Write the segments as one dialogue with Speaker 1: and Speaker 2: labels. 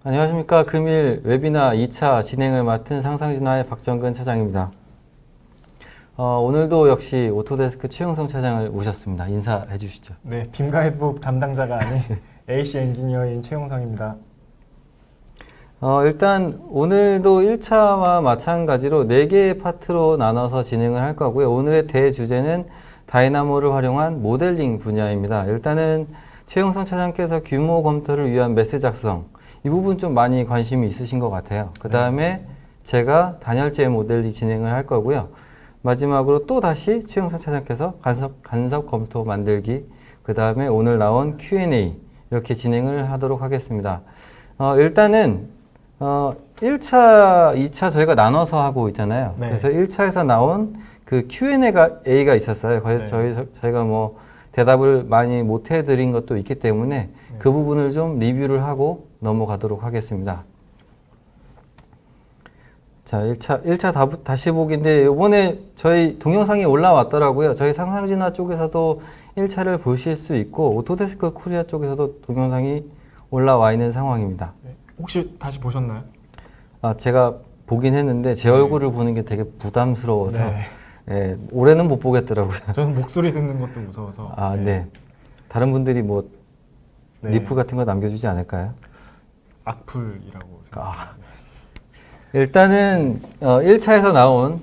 Speaker 1: 안녕하십니까. 금일 웨비나 2차 진행을 맡은 상상진화의 박정근 차장입니다. 오늘도 역시 오토데스크 최영성 차장을 모셨습니다. 인사해 주시죠.
Speaker 2: 네, 빔 가이드북 담당자가 아닌 AC 엔지니어인 최용성입니다.
Speaker 1: 일단 오늘도 1차와 마찬가지로 4개의 파트로 나눠서 진행을 할 거고요. 오늘의 대주제는 다이나모를 활용한 모델링 분야입니다. 일단은 최영성 차장께서 규모 검토를 위한 메스 작성, 이 부분 좀 많이 관심이 있으신 것 같아요. 그 다음에 제가 단열재 모델링 진행을 할 거고요. 마지막으로 또 다시 최영성 차장께서 간섭 검토 만들기, 그 다음에 오늘 나온 Q&A 이렇게 진행을 하도록 하겠습니다. 일단은 1차, 2차 저희가 나눠서 하고 있잖아요.
Speaker 2: 네.
Speaker 1: 그래서 1차에서 나온 그 Q&A가 있었어요. 그래서
Speaker 2: 네.
Speaker 1: 저희가 뭐 대답을 많이 못 해드린 것도 있기 때문에 그 부분을 좀 리뷰를 하고 넘어가도록 하겠습니다. 자, 1차 다시 보기인데 이번에 저희 동영상이 올라왔더라고요. 저희 상상진화 쪽에서도 1차를 보실 수 있고 오토데스크 코리아 쪽에서도 동영상이 올라와 있는 상황입니다.
Speaker 2: 네, 혹시 다시 보셨나요?
Speaker 1: 제가 보긴 했는데 제 얼굴을 보는 게 되게 부담스러워서
Speaker 2: 네.
Speaker 1: 예, 올해는 못 보겠더라고요.
Speaker 2: 저는 목소리 듣는 것도 무서워서.
Speaker 1: 네. 다른 분들이 뭐
Speaker 2: 네.
Speaker 1: 리플 같은 거 남겨주지 않을까요?
Speaker 2: 악플이라고 생각합니다.
Speaker 1: 일단은 1차에서 나온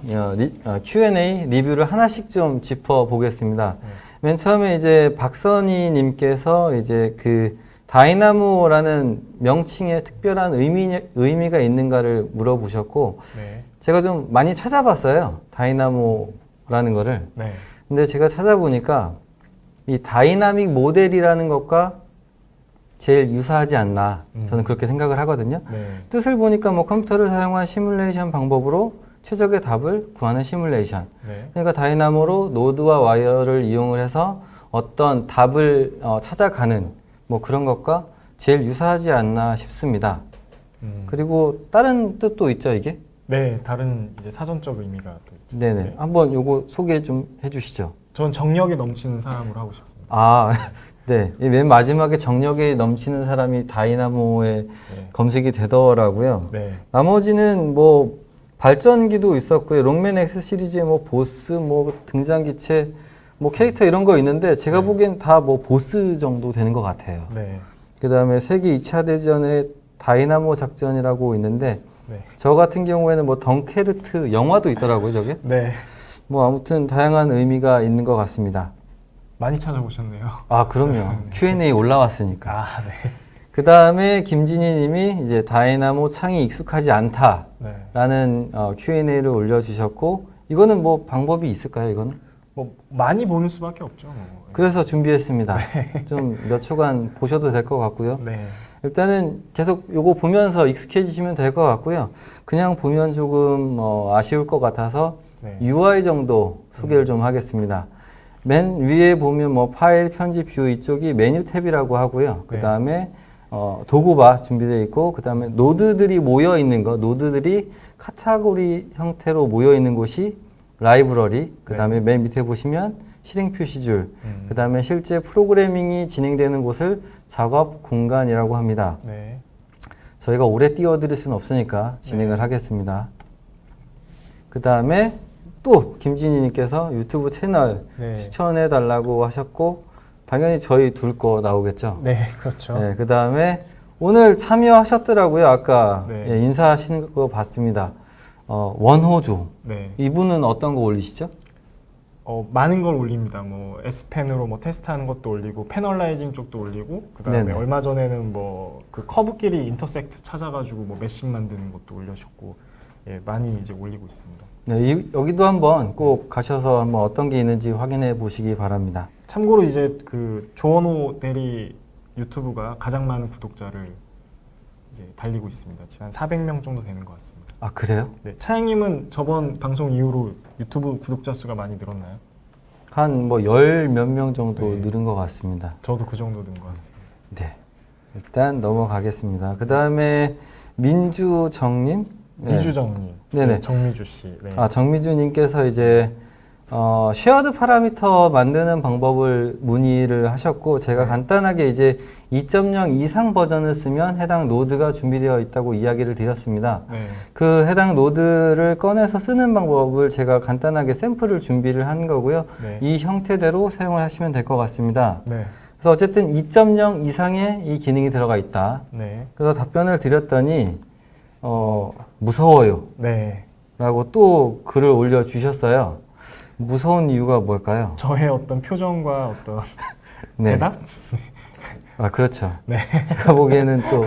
Speaker 1: Q&A 리뷰를 하나씩 좀 짚어보겠습니다. 맨 처음에 이제 박선희 님께서 이제 그 다이나모라는 명칭에 특별한 의미가 있는가를 물어보셨고,
Speaker 2: 네.
Speaker 1: 제가 좀 많이 찾아봤어요. 다이나모라는 거를.
Speaker 2: 네.
Speaker 1: 근데 제가 찾아보니까 이 다이나믹 모델이라는 것과 제일 유사하지 않나, 저는 그렇게 생각을 하거든요.
Speaker 2: 네.
Speaker 1: 뜻을 보니까 뭐 컴퓨터를 사용한 시뮬레이션 방법으로 최적의 답을 구하는 시뮬레이션.
Speaker 2: 네.
Speaker 1: 그러니까 다이나모로 노드와 와이어를 이용을 해서 어떤 답을 찾아가는 뭐 그런 것과 제일 유사하지 않나 싶습니다. 그리고 다른 뜻도 있죠, 이게?
Speaker 2: 네, 다른 이제 사전적 의미가 또 있죠.
Speaker 1: 네네.
Speaker 2: 네.
Speaker 1: 한번 요거 소개 좀 해주시죠.
Speaker 2: 전 정력이 넘치는 사람으로 하고 싶습니다.
Speaker 1: 네. 이 맨 마지막에 정력이 넘치는 사람이 다이나모에
Speaker 2: 네.
Speaker 1: 검색이 되더라고요.
Speaker 2: 네.
Speaker 1: 나머지는 뭐 발전기도 있었고요. 롱맨 X 시리즈의 뭐 보스, 뭐 등장기체, 뭐 캐릭터 이런 거 있는데 제가
Speaker 2: 네.
Speaker 1: 보기엔 다 뭐 보스 정도 되는 것 같아요.
Speaker 2: 네.
Speaker 1: 그 다음에 세계 2차 대전의 다이나모 작전이라고 있는데
Speaker 2: 네.
Speaker 1: 저 같은 경우에는 뭐 덩케르트 영화도 있더라고요, 저게.
Speaker 2: 네.
Speaker 1: 뭐 아무튼 다양한 의미가 있는 것 같습니다.
Speaker 2: 많이 찾아보셨네요.
Speaker 1: 그럼요. Q&A 올라왔으니까.
Speaker 2: 네.
Speaker 1: 그 다음에 김진희 님이 이제 다이나모 창이 익숙하지 않다
Speaker 2: 네.
Speaker 1: 라는 Q&A를 올려주셨고, 이거는 뭐 방법이 있을까요, 이거는?
Speaker 2: 뭐 많이 보는 수밖에 없죠. 뭐.
Speaker 1: 그래서 준비했습니다. 좀 몇 초간 보셔도 될 것 같고요.
Speaker 2: 네.
Speaker 1: 일단은 계속 요거 보면서 익숙해지시면 될 것 같고요. 그냥 보면 조금 아쉬울 것 같아서
Speaker 2: 네.
Speaker 1: UI 정도 소개를 좀 하겠습니다. 맨 위에 보면 뭐 파일, 편집, 뷰 이쪽이 메뉴 탭이라고 하고요. 그 다음에 도구바 준비되어 있고, 그 다음에 노드들이 모여 있는 거, 노드들이 카테고리 형태로 모여 있는 곳이 라이브러리, 그 다음에 맨 밑에 보시면 실행 표시줄, 그 다음에 실제 프로그래밍이 진행되는 곳을 작업 공간이라고 합니다.
Speaker 2: 네.
Speaker 1: 저희가 오래 띄워드릴 수는 없으니까 진행을 하겠습니다. 그 다음에 또 김진희님께서 유튜브 채널
Speaker 2: 네.
Speaker 1: 추천해 달라고 하셨고, 당연히 저희 둘 거 나오겠죠.
Speaker 2: 네, 그렇죠.
Speaker 1: 네, 그 다음에 오늘 참여하셨더라고요. 아까
Speaker 2: 네.
Speaker 1: 인사하시는 거 봤습니다. 원호조.
Speaker 2: 네.
Speaker 1: 이분은 어떤 거 올리시죠?
Speaker 2: 많은 걸 올립니다. 뭐 S펜으로 뭐 테스트하는 것도 올리고 패널라이징 쪽도 올리고, 그다음에
Speaker 1: 네네.
Speaker 2: 얼마 전에는 뭐 그 커브끼리 인터섹트 찾아가지고 뭐 메싱 만드는 것도 올려주셨고, 예, 많이 이제 올리고 있습니다.
Speaker 1: 네, 여기도 한번 꼭 가셔서 한번 어떤 게 있는지 확인해 보시기 바랍니다.
Speaker 2: 참고로 이제 그 조원호 대리 유튜브가 가장 많은 구독자를 이제 달리고 있습니다. 지금 한 400명 정도 되는 것 같습니다.
Speaker 1: 그래요?
Speaker 2: 네, 차장님은 저번 방송 이후로 유튜브 구독자 수가 많이 늘었나요?
Speaker 1: 한 뭐 열 몇 명 정도
Speaker 2: 네.
Speaker 1: 늘은 것 같습니다.
Speaker 2: 저도 그 정도 는 것 같습니다.
Speaker 1: 네. 일단 넘어가겠습니다. 그 다음에 민주정님? 네.
Speaker 2: 미주정님,
Speaker 1: 네네.
Speaker 2: 정미주 씨. 네.
Speaker 1: 정미주님께서 이제 쉐어드 파라미터 만드는 방법을 문의를 하셨고, 제가 간단하게 이제 2.0 이상 버전을 쓰면 해당 노드가 준비되어 있다고 이야기를 드렸습니다.
Speaker 2: 네.
Speaker 1: 그 해당 노드를 꺼내서 쓰는 방법을 제가 간단하게 샘플을 준비를 한 거고요.
Speaker 2: 네.
Speaker 1: 이 형태대로 사용을 하시면 될 것 같습니다.
Speaker 2: 네.
Speaker 1: 그래서 어쨌든 2.0 이상의 이 기능이 들어가 있다.
Speaker 2: 네.
Speaker 1: 그래서 답변을 드렸더니 무서워요
Speaker 2: 네.
Speaker 1: 라고 또 글을 올려주셨어요. 무서운 이유가 뭘까요?
Speaker 2: 저의 어떤 표정과 어떤
Speaker 1: 네.
Speaker 2: 대답?
Speaker 1: 아, 그렇죠.
Speaker 2: 네.
Speaker 1: 제가 보기에는 또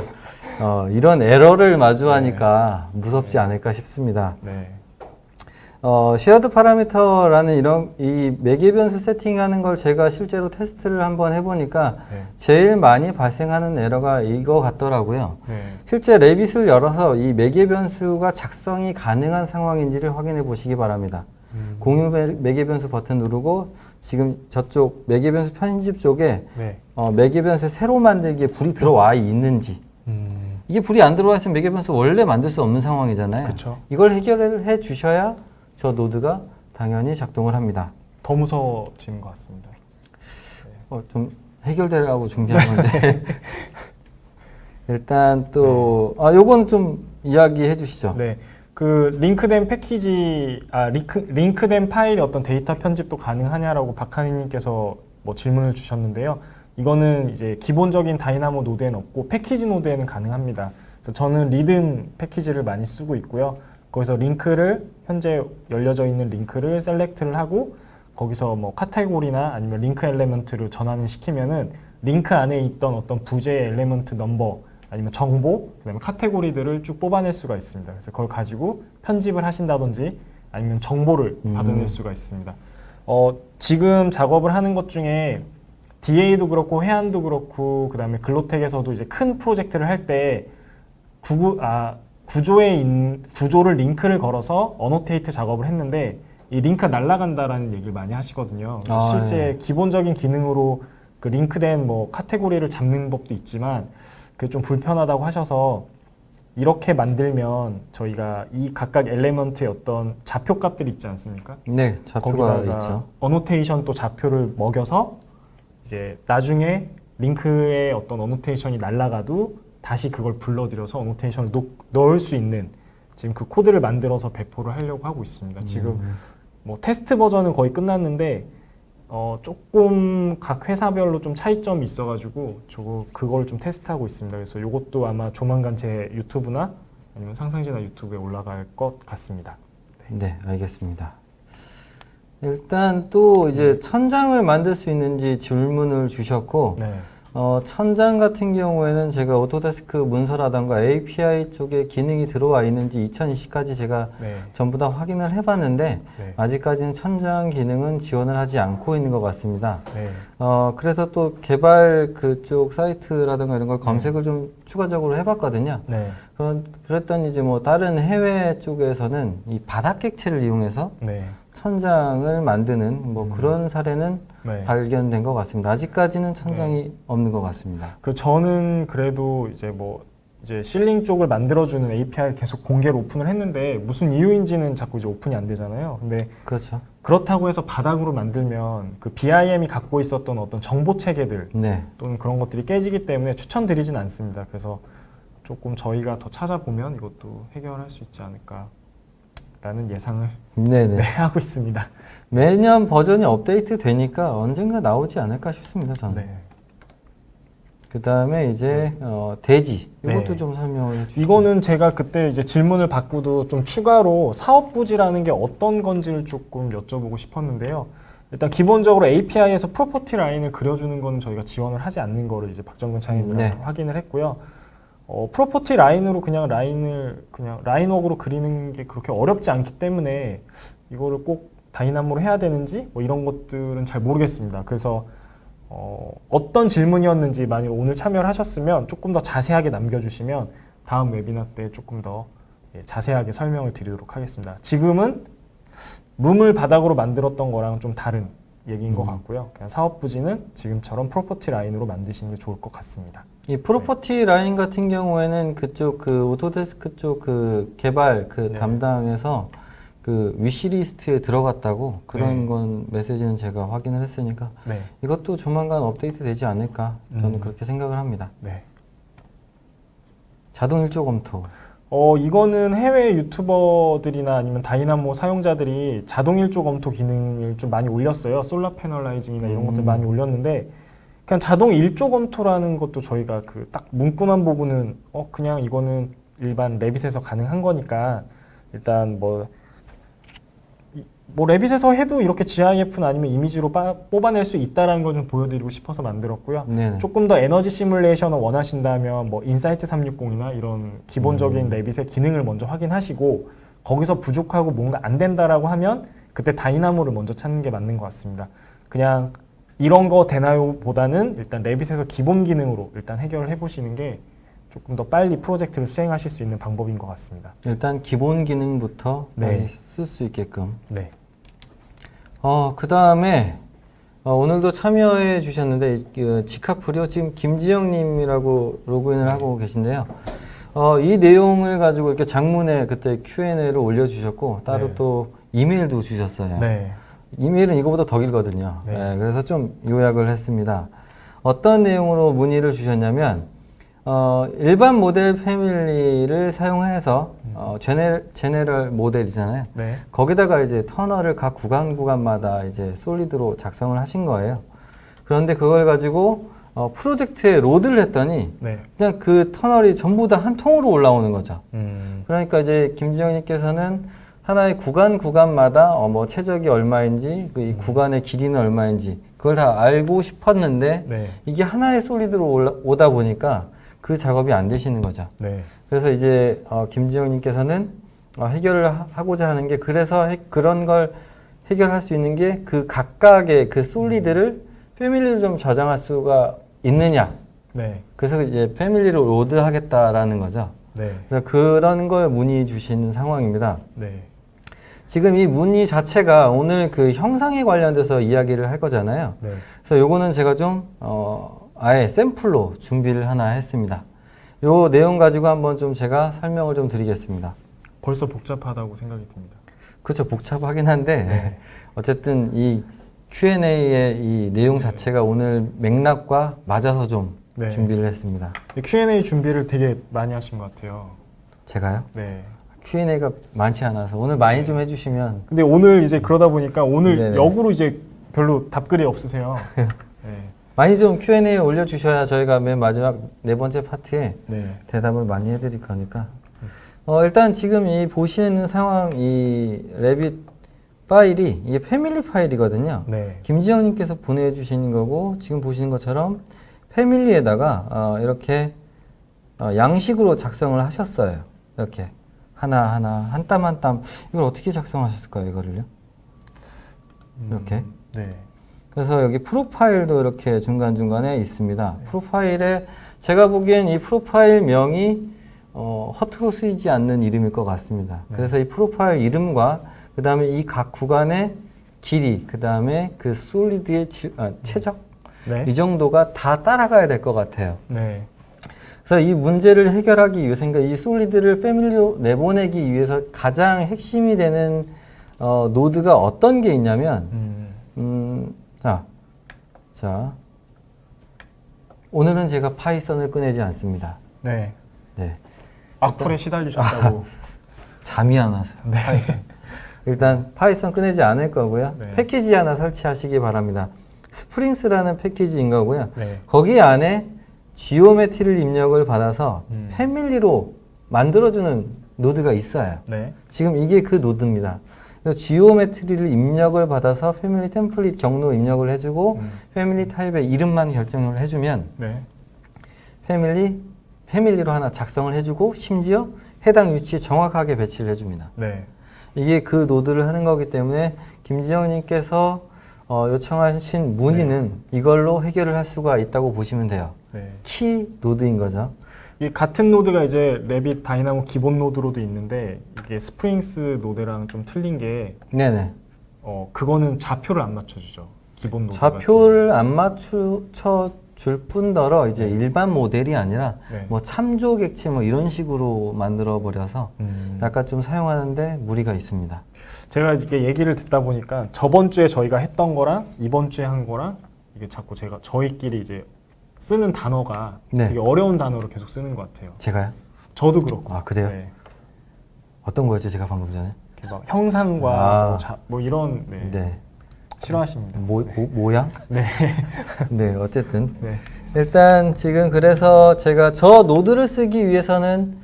Speaker 1: 이런 에러를 마주하니까 무섭지
Speaker 2: 네.
Speaker 1: 않을까 싶습니다.
Speaker 2: 네.
Speaker 1: 쉐어드 파라미터라는 이런 이 매개 변수 세팅하는 걸 제가 실제로 테스트를 한번 해보니까
Speaker 2: 네.
Speaker 1: 제일 많이 발생하는 에러가 이거 같더라고요.
Speaker 2: 네.
Speaker 1: 실제 레빗을 열어서 이 매개 변수가 작성이 가능한 상황인지를 확인해 보시기 바랍니다. 공유 매개 변수 버튼 누르고 지금 저쪽 매개 변수 편집 쪽에
Speaker 2: 네.
Speaker 1: 매개 변수 새로 만들기에 불이 들어와 있는지, 이게 불이 안 들어와 있으면 매개 변수 원래 만들 수 없는 상황이잖아요.
Speaker 2: 그쵸.
Speaker 1: 이걸 해결을 해 주셔야 저 노드가 당연히 작동을 합니다.
Speaker 2: 더 무서워지는 것 같습니다.
Speaker 1: 좀 해결되라고 준비한 건데 일단 또 요건 좀 이야기해 주시죠.
Speaker 2: 네. 그 링크된 패키지, 링크된 파일의 어떤 데이터 편집도 가능하냐라고 박하니님께서 뭐 질문을 주셨는데요. 이거는 이제 기본적인 다이나모 노드에는 없고 패키지 노드에는 가능합니다. 그래서 저는 리듬 패키지를 많이 쓰고 있고요. 거기서 링크를 현재 열려져 있는 링크를 셀렉트를 하고 거기서 뭐 카테고리나 아니면 링크 엘레먼트를 전환을 시키면은 링크 안에 있던 어떤 부재의 엘레먼트 넘버 아니면 정보, 그다음에 카테고리들을 쭉 뽑아낼 수가 있습니다. 그래서 그걸 가지고 편집을 하신다든지 아니면 정보를 받아낼 수가 있습니다. 지금 작업을 하는 것 중에 DA도 그렇고 해안도 그렇고 그다음에 글로텍에서도 이제 큰 프로젝트를 할 때 구조를 링크를 걸어서 어노테이트 작업을 했는데 이 링크가 날아간다라는 얘기를 많이 하시거든요. 실제
Speaker 1: 네.
Speaker 2: 기본적인 기능으로 그 링크된 뭐 카테고리를 잡는 법도 있지만 그게 좀 불편하다고 하셔서 이렇게 만들면 저희가 이 각각 엘레먼트의 어떤 좌표 값들이 있지 않습니까?
Speaker 1: 네, 좌표가
Speaker 2: 거기다가
Speaker 1: 있죠.
Speaker 2: 어노테이션 또 좌표를 먹여서 이제 나중에 링크의 어떤 어노테이션이 날아가도 다시 그걸 불러들여서 어노테이션을 넣을 수 있는 지금 그 코드를 만들어서 배포를 하려고 하고 있습니다. 지금 뭐 테스트 버전은 거의 끝났는데 조금 각 회사별로 좀 차이점이 있어가지고 그걸 좀 테스트하고 있습니다. 그래서 이것도 아마 조만간 제 유튜브나 아니면 상상진화 유튜브에 올라갈 것 같습니다.
Speaker 1: 네, 알겠습니다. 일단 또 이제 천장을 만들 수 있는지 질문을 주셨고,
Speaker 2: 네.
Speaker 1: 천장 같은 경우에는 제가 오토데스크 문서라던가 API 쪽에 기능이 들어와 있는지 2020까지 제가
Speaker 2: 네.
Speaker 1: 전부 다 확인을 해봤는데
Speaker 2: 네.
Speaker 1: 아직까지는 천장 기능은 지원을 하지 않고 있는 것 같습니다.
Speaker 2: 네.
Speaker 1: 그래서 또 개발 그쪽 사이트라든가 이런 걸 검색을 좀 추가적으로 해봤거든요.
Speaker 2: 네.
Speaker 1: 그랬더니 이제 뭐 다른 해외 쪽에서는 이 바닥 객체를 이용해서
Speaker 2: 네.
Speaker 1: 천장을 만드는 뭐 그런 사례는
Speaker 2: 네.
Speaker 1: 발견된 것 같습니다. 아직까지는 천장이 없는 것 같습니다.
Speaker 2: 저는 그래도 이제 실링 쪽을 만들어주는 API를 계속 공개로 오픈을 했는데 무슨 이유인지는 자꾸 이제 오픈이 안 되잖아요. 근데
Speaker 1: 그렇죠.
Speaker 2: 그렇다고 해서 바닥으로 만들면 그 BIM이 갖고 있었던 어떤 정보 체계들
Speaker 1: 네.
Speaker 2: 또는 그런 것들이 깨지기 때문에 추천드리진 않습니다. 그래서 조금 저희가 더 찾아보면 이것도 해결할 수 있지 않을까라는 예상을
Speaker 1: 네네.
Speaker 2: 하고 있습니다.
Speaker 1: 매년 버전이 업데이트 되니까 언젠가 나오지 않을까 싶습니다, 저는.
Speaker 2: 네.
Speaker 1: 그 다음에 이제 대지 이것도
Speaker 2: 네.
Speaker 1: 좀 설명을 해주시죠.
Speaker 2: 이거는 제가 그때 이제 질문을 받고도 좀 추가로 사업부지라는 게 어떤 건지를 조금 여쭤보고 싶었는데요. 일단 기본적으로 API에서 프로퍼티 라인을 그려주는 거는 저희가 지원을 하지 않는 거를 이제 박정근 차장님이랑
Speaker 1: 네.
Speaker 2: 확인을 했고요. 프로퍼티 라인으로 그냥 라인워크로 그리는 게 그렇게 어렵지 않기 때문에 이거를 꼭 다이나모로 해야 되는지 뭐 이런 것들은 잘 모르겠습니다. 그래서 어떤 질문이었는지 만약 오늘 참여를 하셨으면 조금 더 자세하게 남겨주시면 다음 웨비나 때 조금 더 자세하게 설명을 드리도록 하겠습니다. 지금은 룸을 바닥으로 만들었던 거랑 좀 다른 얘기인 것 같고요. 그냥 사업 부지는 지금처럼 프로퍼티 라인으로 만드시는 게 좋을 것 같습니다.
Speaker 1: 이 프로퍼티 라인 같은 경우에는 그쪽 그 오토데스크 쪽 그 개발 그
Speaker 2: 네.
Speaker 1: 담당에서 그 위시리스트에 들어갔다고 그런
Speaker 2: 네.
Speaker 1: 건 메시지는 제가 확인을 했으니까
Speaker 2: 네.
Speaker 1: 이것도 조만간 업데이트 되지 않을까 저는
Speaker 2: 음.
Speaker 1: 그렇게 생각을 합니다.
Speaker 2: 네.
Speaker 1: 자동 일조 검토.
Speaker 2: 이거는 해외 유튜버들이나 아니면 다이나모 사용자들이 자동 일조 검토 기능을 좀 많이 올렸어요. 솔라 패널라이징이나 이런 것들 많이 올렸는데 그냥 자동 일조 검토라는 것도 저희가 그 딱 문구만 보고는 그냥 이거는 일반 레빗에서 가능한 거니까 일단 뭐 레빗에서 해도 이렇게 GIF나 아니면 이미지로 뽑아낼 수 있다라는 걸 좀 보여드리고 싶어서 만들었고요.
Speaker 1: 네네.
Speaker 2: 조금 더 에너지 시뮬레이션을 원하신다면 뭐 인사이트 360이나 이런 기본적인 레빗의 기능을 먼저 확인하시고 거기서 부족하고 뭔가 안 된다라고 하면 그때 다이나모를 먼저 찾는 게 맞는 것 같습니다. 그냥 이런 거 되나요? 보다는 일단 레빗에서 기본 기능으로 일단 해결을 해보시는 게 조금 더 빨리 프로젝트를 수행하실 수 있는 방법인 것 같습니다.
Speaker 1: 일단 기본 기능부터
Speaker 2: 네.
Speaker 1: 쓸 수 있게끔.
Speaker 2: 네.
Speaker 1: 그 다음에 오늘도 참여해 주셨는데 지카프리오 지금 김지영님이라고 로그인을 하고 계신데요. 이 내용을 가지고 이렇게 장문에 그때 Q&A를 올려주셨고 따로
Speaker 2: 네.
Speaker 1: 또 이메일도 주셨어요.
Speaker 2: 네.
Speaker 1: 이메일은 이거보다 더 길거든요.
Speaker 2: 네.
Speaker 1: 네, 그래서 좀 요약을 했습니다. 어떤 내용으로 문의를 주셨냐면 일반 모델 패밀리를 사용해서 제네럴 모델이잖아요.
Speaker 2: 네.
Speaker 1: 거기다가 이제 터널을 각 구간마다 이제 솔리드로 작성을 하신 거예요. 그런데 그걸 가지고 프로젝트에 로드를 했더니
Speaker 2: 네.
Speaker 1: 그냥 그 터널이 전부 다 한 통으로 올라오는 거죠. 그러니까 이제 김지영님께서는 하나의 구간마다 뭐 최적이 얼마인지 이 구간의 길이는 얼마인지 그걸 다 알고 싶었는데
Speaker 2: 네.
Speaker 1: 이게 하나의 솔리드로 오다 보니까 그 작업이 안 되시는 거죠.
Speaker 2: 네.
Speaker 1: 그래서 이제 김지영님께서는 해결을 하고자 하는 게 그래서 그런 걸 해결할 수 있는 게 그 각각의 그 솔리드를 패밀리로 좀 저장할 수가 있느냐.
Speaker 2: 네.
Speaker 1: 그래서 이제 패밀리로 로드하겠다라는 거죠.
Speaker 2: 네.
Speaker 1: 그래서 그런 걸 문의 주시는 상황입니다.
Speaker 2: 네.
Speaker 1: 지금 이 문의 자체가 오늘 그 형상에 관련돼서 이야기를 할 거잖아요.
Speaker 2: 네.
Speaker 1: 그래서 요거는 제가 좀 아예 샘플로 준비를 하나 했습니다. 요 내용 가지고 한번 좀 제가 설명을 좀 드리겠습니다.
Speaker 2: 벌써 복잡하다고 생각이 듭니다.
Speaker 1: 그렇죠. 복잡하긴 한데
Speaker 2: 네.
Speaker 1: 어쨌든 이 Q&A의 이 내용 자체가 오늘 맥락과 맞아서 좀
Speaker 2: 네.
Speaker 1: 준비를 했습니다.
Speaker 2: Q&A 준비를 되게 많이 하신 것 같아요.
Speaker 1: 제가요?
Speaker 2: 네.
Speaker 1: Q&A가 많지 않아서 오늘 많이 좀 해주시면
Speaker 2: 근데 오늘 이제 그러다 보니까 오늘
Speaker 1: 네네.
Speaker 2: 역으로 이제 별로 답글이 없으세요. 네.
Speaker 1: 많이 좀 Q&A 올려주셔야 저희가 맨 마지막 네 번째 파트에
Speaker 2: 네.
Speaker 1: 대답을 많이 해드릴 거니까 일단 지금 이 보시는 상황 이 레빗 파일이 이게 패밀리 파일이거든요.
Speaker 2: 네.
Speaker 1: 김지영님께서 보내주신 거고 지금 보시는 것처럼 패밀리에다가 이렇게 양식으로 작성을 하셨어요. 이렇게 하나하나 한 땀 한 땀 이걸 어떻게 작성하셨을까요? 이거를요? 이렇게
Speaker 2: 네.
Speaker 1: 그래서 여기 프로파일도 이렇게 중간중간에 있습니다. 프로파일에 제가 보기엔 이 프로파일 명이 허투루 쓰이지 않는 이름일 것 같습니다.
Speaker 2: 네.
Speaker 1: 그래서 이 프로파일 이름과 그 다음에 이 각 구간의 길이, 그 다음에 그 솔리드의 최적
Speaker 2: 네.
Speaker 1: 이 정도가 다 따라가야 될 것 같아요.
Speaker 2: 네.
Speaker 1: 그래서 이 문제를 해결하기 위해서, 그러니까 이 솔리드를 패밀리로 내보내기 위해서 가장 핵심이 되는 노드가 어떤 게 있냐면, 자, 오늘은 제가 파이썬을 꺼내지 않습니다.
Speaker 2: 네.
Speaker 1: 네.
Speaker 2: 악플에 시달리셨다고.
Speaker 1: 잠이 안 와서.
Speaker 2: 네.
Speaker 1: 일단 파이썬 꺼내지 않을 거고요.
Speaker 2: 네.
Speaker 1: 패키지 하나 설치하시기 바랍니다. 스프링스라는 패키지인 거고요.
Speaker 2: 네.
Speaker 1: 거기 안에 지오메트리를 입력을 받아서 패밀리로 만들어주는 노드가 있어요.
Speaker 2: 네.
Speaker 1: 지금 이게 그 노드입니다. 그래서 지오메트리를 입력을 받아서 패밀리 템플릿 경로 입력을 해주고 패밀리 타입의 이름만 결정을 해주면
Speaker 2: 네.
Speaker 1: 패밀리로 하나 작성을 해주고 심지어 해당 위치에 정확하게 배치를 해줍니다.
Speaker 2: 네.
Speaker 1: 이게 그 노드를 하는 거기 때문에 김지영님께서 요청하신 문의는 이걸로 해결을 할 수가 있다고 보시면 돼요.
Speaker 2: 네.
Speaker 1: 키 노드인 거죠.
Speaker 2: 이 같은 노드가 이제 레빗 다이나모 기본 노드로도 있는데 이게 스프링스 노드랑 좀 틀린 게
Speaker 1: 네네.
Speaker 2: 그거는 좌표를 안 맞춰주죠. 기본 노드
Speaker 1: 좌표를 안 맞춰 줄 뿐더러 이제 일반 모델이 아니라
Speaker 2: 네.
Speaker 1: 뭐 참조 객체 뭐 이런 식으로 만들어 버려서 약간 좀 사용하는데 무리가 있습니다.
Speaker 2: 제가 이렇게 얘기를 듣다 보니까 저번 주에 저희가 했던 거랑 이번 주에 한 거랑 이게 자꾸 저희끼리 이제 쓰는 단어가
Speaker 1: 네.
Speaker 2: 되게 어려운 단어로 계속 쓰는 것 같아요.
Speaker 1: 제가요?
Speaker 2: 저도 그렇고.
Speaker 1: 아, 그래요?
Speaker 2: 네.
Speaker 1: 어떤 거였죠? 제가 방금 전에?
Speaker 2: 이렇게 막 형상과
Speaker 1: 아.
Speaker 2: 뭐 이런
Speaker 1: 네.
Speaker 2: 싫어하십니다.
Speaker 1: 모양?
Speaker 2: 네.
Speaker 1: 네, 어쨌든.
Speaker 2: 네.
Speaker 1: 일단 지금 그래서 제가 저 노드를 쓰기 위해서는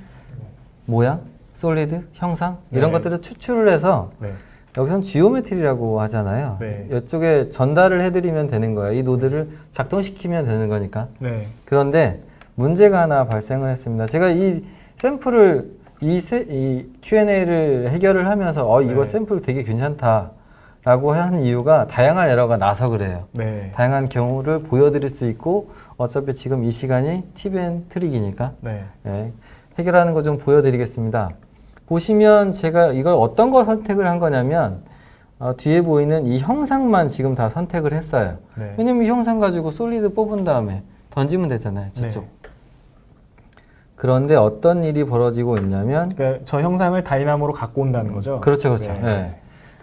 Speaker 1: 모양, 솔리드, 형상 이런
Speaker 2: 네.
Speaker 1: 것들을 추출을 해서
Speaker 2: 네.
Speaker 1: 여기선 지오메트리라고 하잖아요.
Speaker 2: 네.
Speaker 1: 이쪽에 전달을 해드리면 되는 거예요. 이 노드를 작동시키면 되는 거니까.
Speaker 2: 네.
Speaker 1: 그런데 문제가 하나 발생을 했습니다. 제가 이 샘플을 이 Q&A를 해결을 하면서 이거
Speaker 2: 네.
Speaker 1: 샘플 되게 괜찮다라고 한 이유가 다양한 에러가 나서 그래요.
Speaker 2: 네.
Speaker 1: 다양한 경우를 보여드릴 수 있고 어차피 지금 이 시간이 팁앤 트릭이니까
Speaker 2: 네.
Speaker 1: 해결하는 거 좀 보여드리겠습니다. 보시면 제가 이걸 어떤 거 선택을 한 거냐면 뒤에 보이는 이 형상만 지금 다 선택을 했어요.
Speaker 2: 네.
Speaker 1: 왜냐면 이 형상 가지고 솔리드 뽑은 다음에 던지면 되잖아요. 저쪽.
Speaker 2: 네.
Speaker 1: 그런데 어떤 일이 벌어지고 있냐면
Speaker 2: 그러니까 저 형상을 다이나모로 갖고 온다는 거죠.
Speaker 1: 그렇죠, 그렇죠.
Speaker 2: 네.
Speaker 1: 네.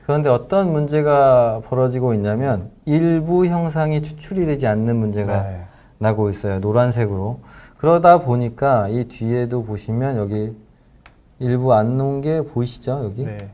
Speaker 1: 그런데 어떤 문제가 벌어지고 있냐면 일부 형상이 추출이 되지 않는 문제가
Speaker 2: 네.
Speaker 1: 나고 있어요. 노란색으로. 그러다 보니까 이 뒤에도 보시면 여기 일부 안 놓은 게 보이시죠? 여기
Speaker 2: 네.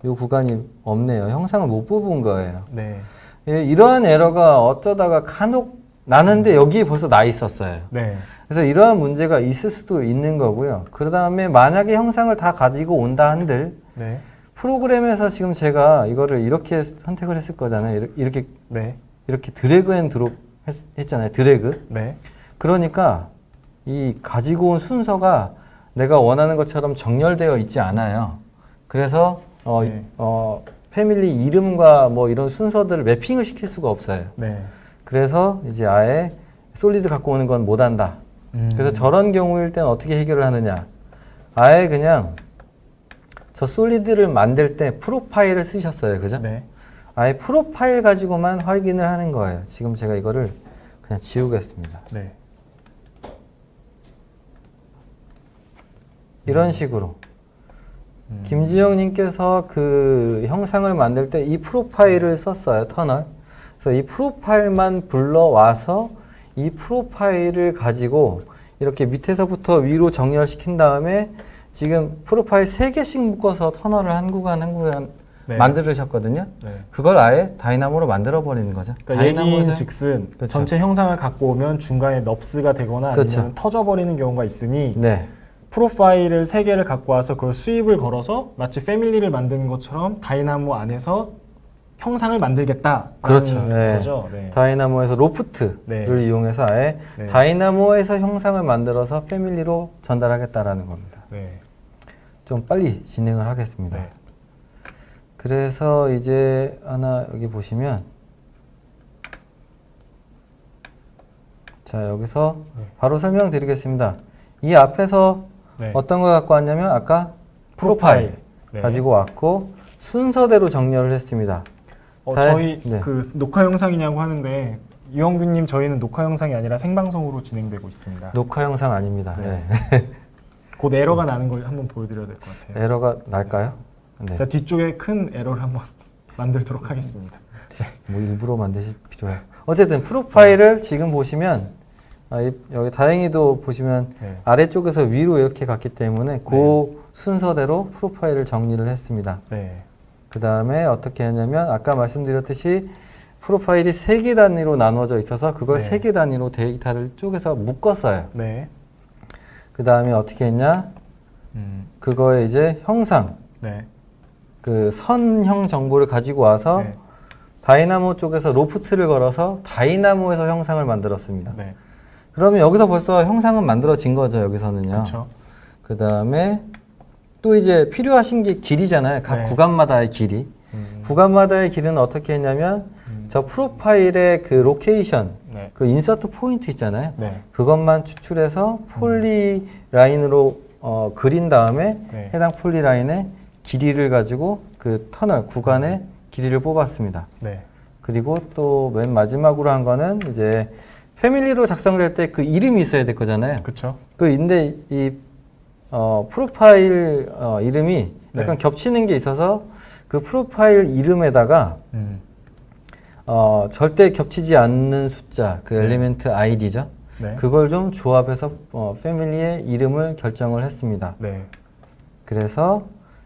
Speaker 1: 이 구간이 없네요. 형상을 못 뽑은 거예요.
Speaker 2: 네.
Speaker 1: 이러한 에러가 어쩌다가 간혹 나는데 여기에 벌써 나 있었어요.
Speaker 2: 네.
Speaker 1: 그래서 이러한 문제가 있을 수도 있는 거고요. 그 다음에 만약에 형상을 다 가지고 온다 한들
Speaker 2: 네.
Speaker 1: 프로그램에서 지금 제가 이거를 이렇게 선택을 했을 거잖아요. 이렇게
Speaker 2: 네.
Speaker 1: 이렇게 드래그 앤 드롭 했잖아요. 드래그.
Speaker 2: 네.
Speaker 1: 그러니까 이 가지고 온 순서가 내가 원하는 것처럼 정렬되어 있지 않아요. 그래서
Speaker 2: 네.
Speaker 1: 패밀리 이름과 뭐 이런 순서들을 매핑을 시킬 수가 없어요.
Speaker 2: 네.
Speaker 1: 그래서 이제 아예 솔리드 갖고 오는 건 못 한다. 그래서 저런 경우일 땐 어떻게 해결을 하느냐. 아예 그냥 저 솔리드를 만들 때 프로파일을 쓰셨어요. 그죠?
Speaker 2: 네.
Speaker 1: 아예 프로파일 가지고만 확인을 하는 거예요. 지금 제가 이거를 그냥 지우겠습니다.
Speaker 2: 네.
Speaker 1: 이런 식으로. 김지영님께서 그 형상을 만들 때 이 프로파일을 썼어요. 터널. 그래서 이 프로파일만 불러와서 이 프로파일을 가지고 이렇게 밑에서부터 위로 정렬시킨 다음에 지금 프로파일 3개씩 묶어서 터널을 한 구간 한 구간
Speaker 2: 네.
Speaker 1: 만들으셨거든요.
Speaker 2: 네.
Speaker 1: 그걸 아예 다이나모로 만들어 버리는 거죠.
Speaker 2: 그러니까
Speaker 1: 다이나모에서-
Speaker 2: 얘기인 즉슨
Speaker 1: 그렇죠.
Speaker 2: 전체 형상을 갖고 오면 중간에 넙스가 되거나
Speaker 1: 그렇죠.
Speaker 2: 아니면 터져버리는 경우가 있으니
Speaker 1: 네.
Speaker 2: 프로파일을 3개를 갖고 와서 그걸 수입을 걸어서 마치 패밀리를 만드는 것처럼 다이나모 안에서 형상을 만들겠다.
Speaker 1: 그렇죠. 네.
Speaker 2: 거죠. 네.
Speaker 1: 다이나모에서 로프트를
Speaker 2: 네.
Speaker 1: 이용해서 아예
Speaker 2: 네.
Speaker 1: 다이나모에서 형상을 만들어서 패밀리로 전달하겠다라는 겁니다.
Speaker 2: 네.
Speaker 1: 좀 빨리 진행을 하겠습니다.
Speaker 2: 네.
Speaker 1: 그래서 이제 하나 여기 보시면 자 여기서
Speaker 2: 네.
Speaker 1: 바로 설명드리겠습니다. 이 앞에서
Speaker 2: 네.
Speaker 1: 어떤 걸 갖고 왔냐면 아까 프로파일
Speaker 2: 네.
Speaker 1: 가지고 왔고 순서대로 정렬을 했습니다.
Speaker 2: 저희
Speaker 1: 네.
Speaker 2: 그 녹화 영상이냐고 하는데 유영규님 저희는 녹화 영상이 아니라 생방송으로 진행되고 있습니다.
Speaker 1: 녹화 영상 아닙니다.
Speaker 2: 네.
Speaker 1: 네.
Speaker 2: 곧 에러가 나는 걸 한번 보여드려야 될 것 같아요.
Speaker 1: 에러가 날까요? 네.
Speaker 2: 자 뒤쪽에 큰 에러를 한번 만들도록 하겠습니다.
Speaker 1: 뭐 일부러 만드실 필요해요. 어쨌든 프로파일을 지금 보시면 여기 다행히도 보시면
Speaker 2: 네.
Speaker 1: 아래쪽에서 위로 이렇게 갔기 때문에 그 순서대로 프로파일을 정리를 했습니다.
Speaker 2: 네.
Speaker 1: 그 다음에 어떻게 했냐면 아까 말씀드렸듯이 프로파일이 3개 단위로 나누어져 있어서 그걸
Speaker 2: 네.
Speaker 1: 3개 단위로 데이터를 쪼개서 묶었어요.
Speaker 2: 네.
Speaker 1: 그 다음에 어떻게 했냐? 그거에 이제 형상,
Speaker 2: 네.
Speaker 1: 그 선형 정보를 가지고 와서
Speaker 2: 네.
Speaker 1: 다이나모 쪽에서 로프트를 걸어서 다이나모에서 형상을 만들었습니다.
Speaker 2: 네.
Speaker 1: 그러면 여기서 벌써 형상은 만들어진 거죠. 여기서는요.
Speaker 2: 그렇죠.
Speaker 1: 그 다음에 또 이제 필요하신 게 길이잖아요. 각
Speaker 2: 네.
Speaker 1: 구간마다의 길이. 구간마다의 길은 어떻게 했냐면 저 프로파일의 그 로케이션,
Speaker 2: 네.
Speaker 1: 그 인서트 포인트 있잖아요.
Speaker 2: 네.
Speaker 1: 그것만 추출해서 폴리 라인으로 그린 다음에
Speaker 2: 네.
Speaker 1: 해당 폴리 라인의 길이를 가지고 그 터널 구간의 길이를 뽑았습니다.
Speaker 2: 네.
Speaker 1: 그리고 또 맨 마지막으로 한 거는 이제 패밀리로 작성될 때 그 이름이 있어야 될 거잖아요.
Speaker 2: 그렇죠.
Speaker 1: 근데 이 프로파일 이름이 약간
Speaker 2: 네.
Speaker 1: 겹치는 게 있어서 그 프로파일 이름에다가 절대 겹치지 않는 숫자, 그 엘리멘트 아이디죠.
Speaker 2: 네.
Speaker 1: 그걸 좀 조합해서 패밀리의 이름을 결정을 했습니다.
Speaker 2: 네.
Speaker 1: 그래서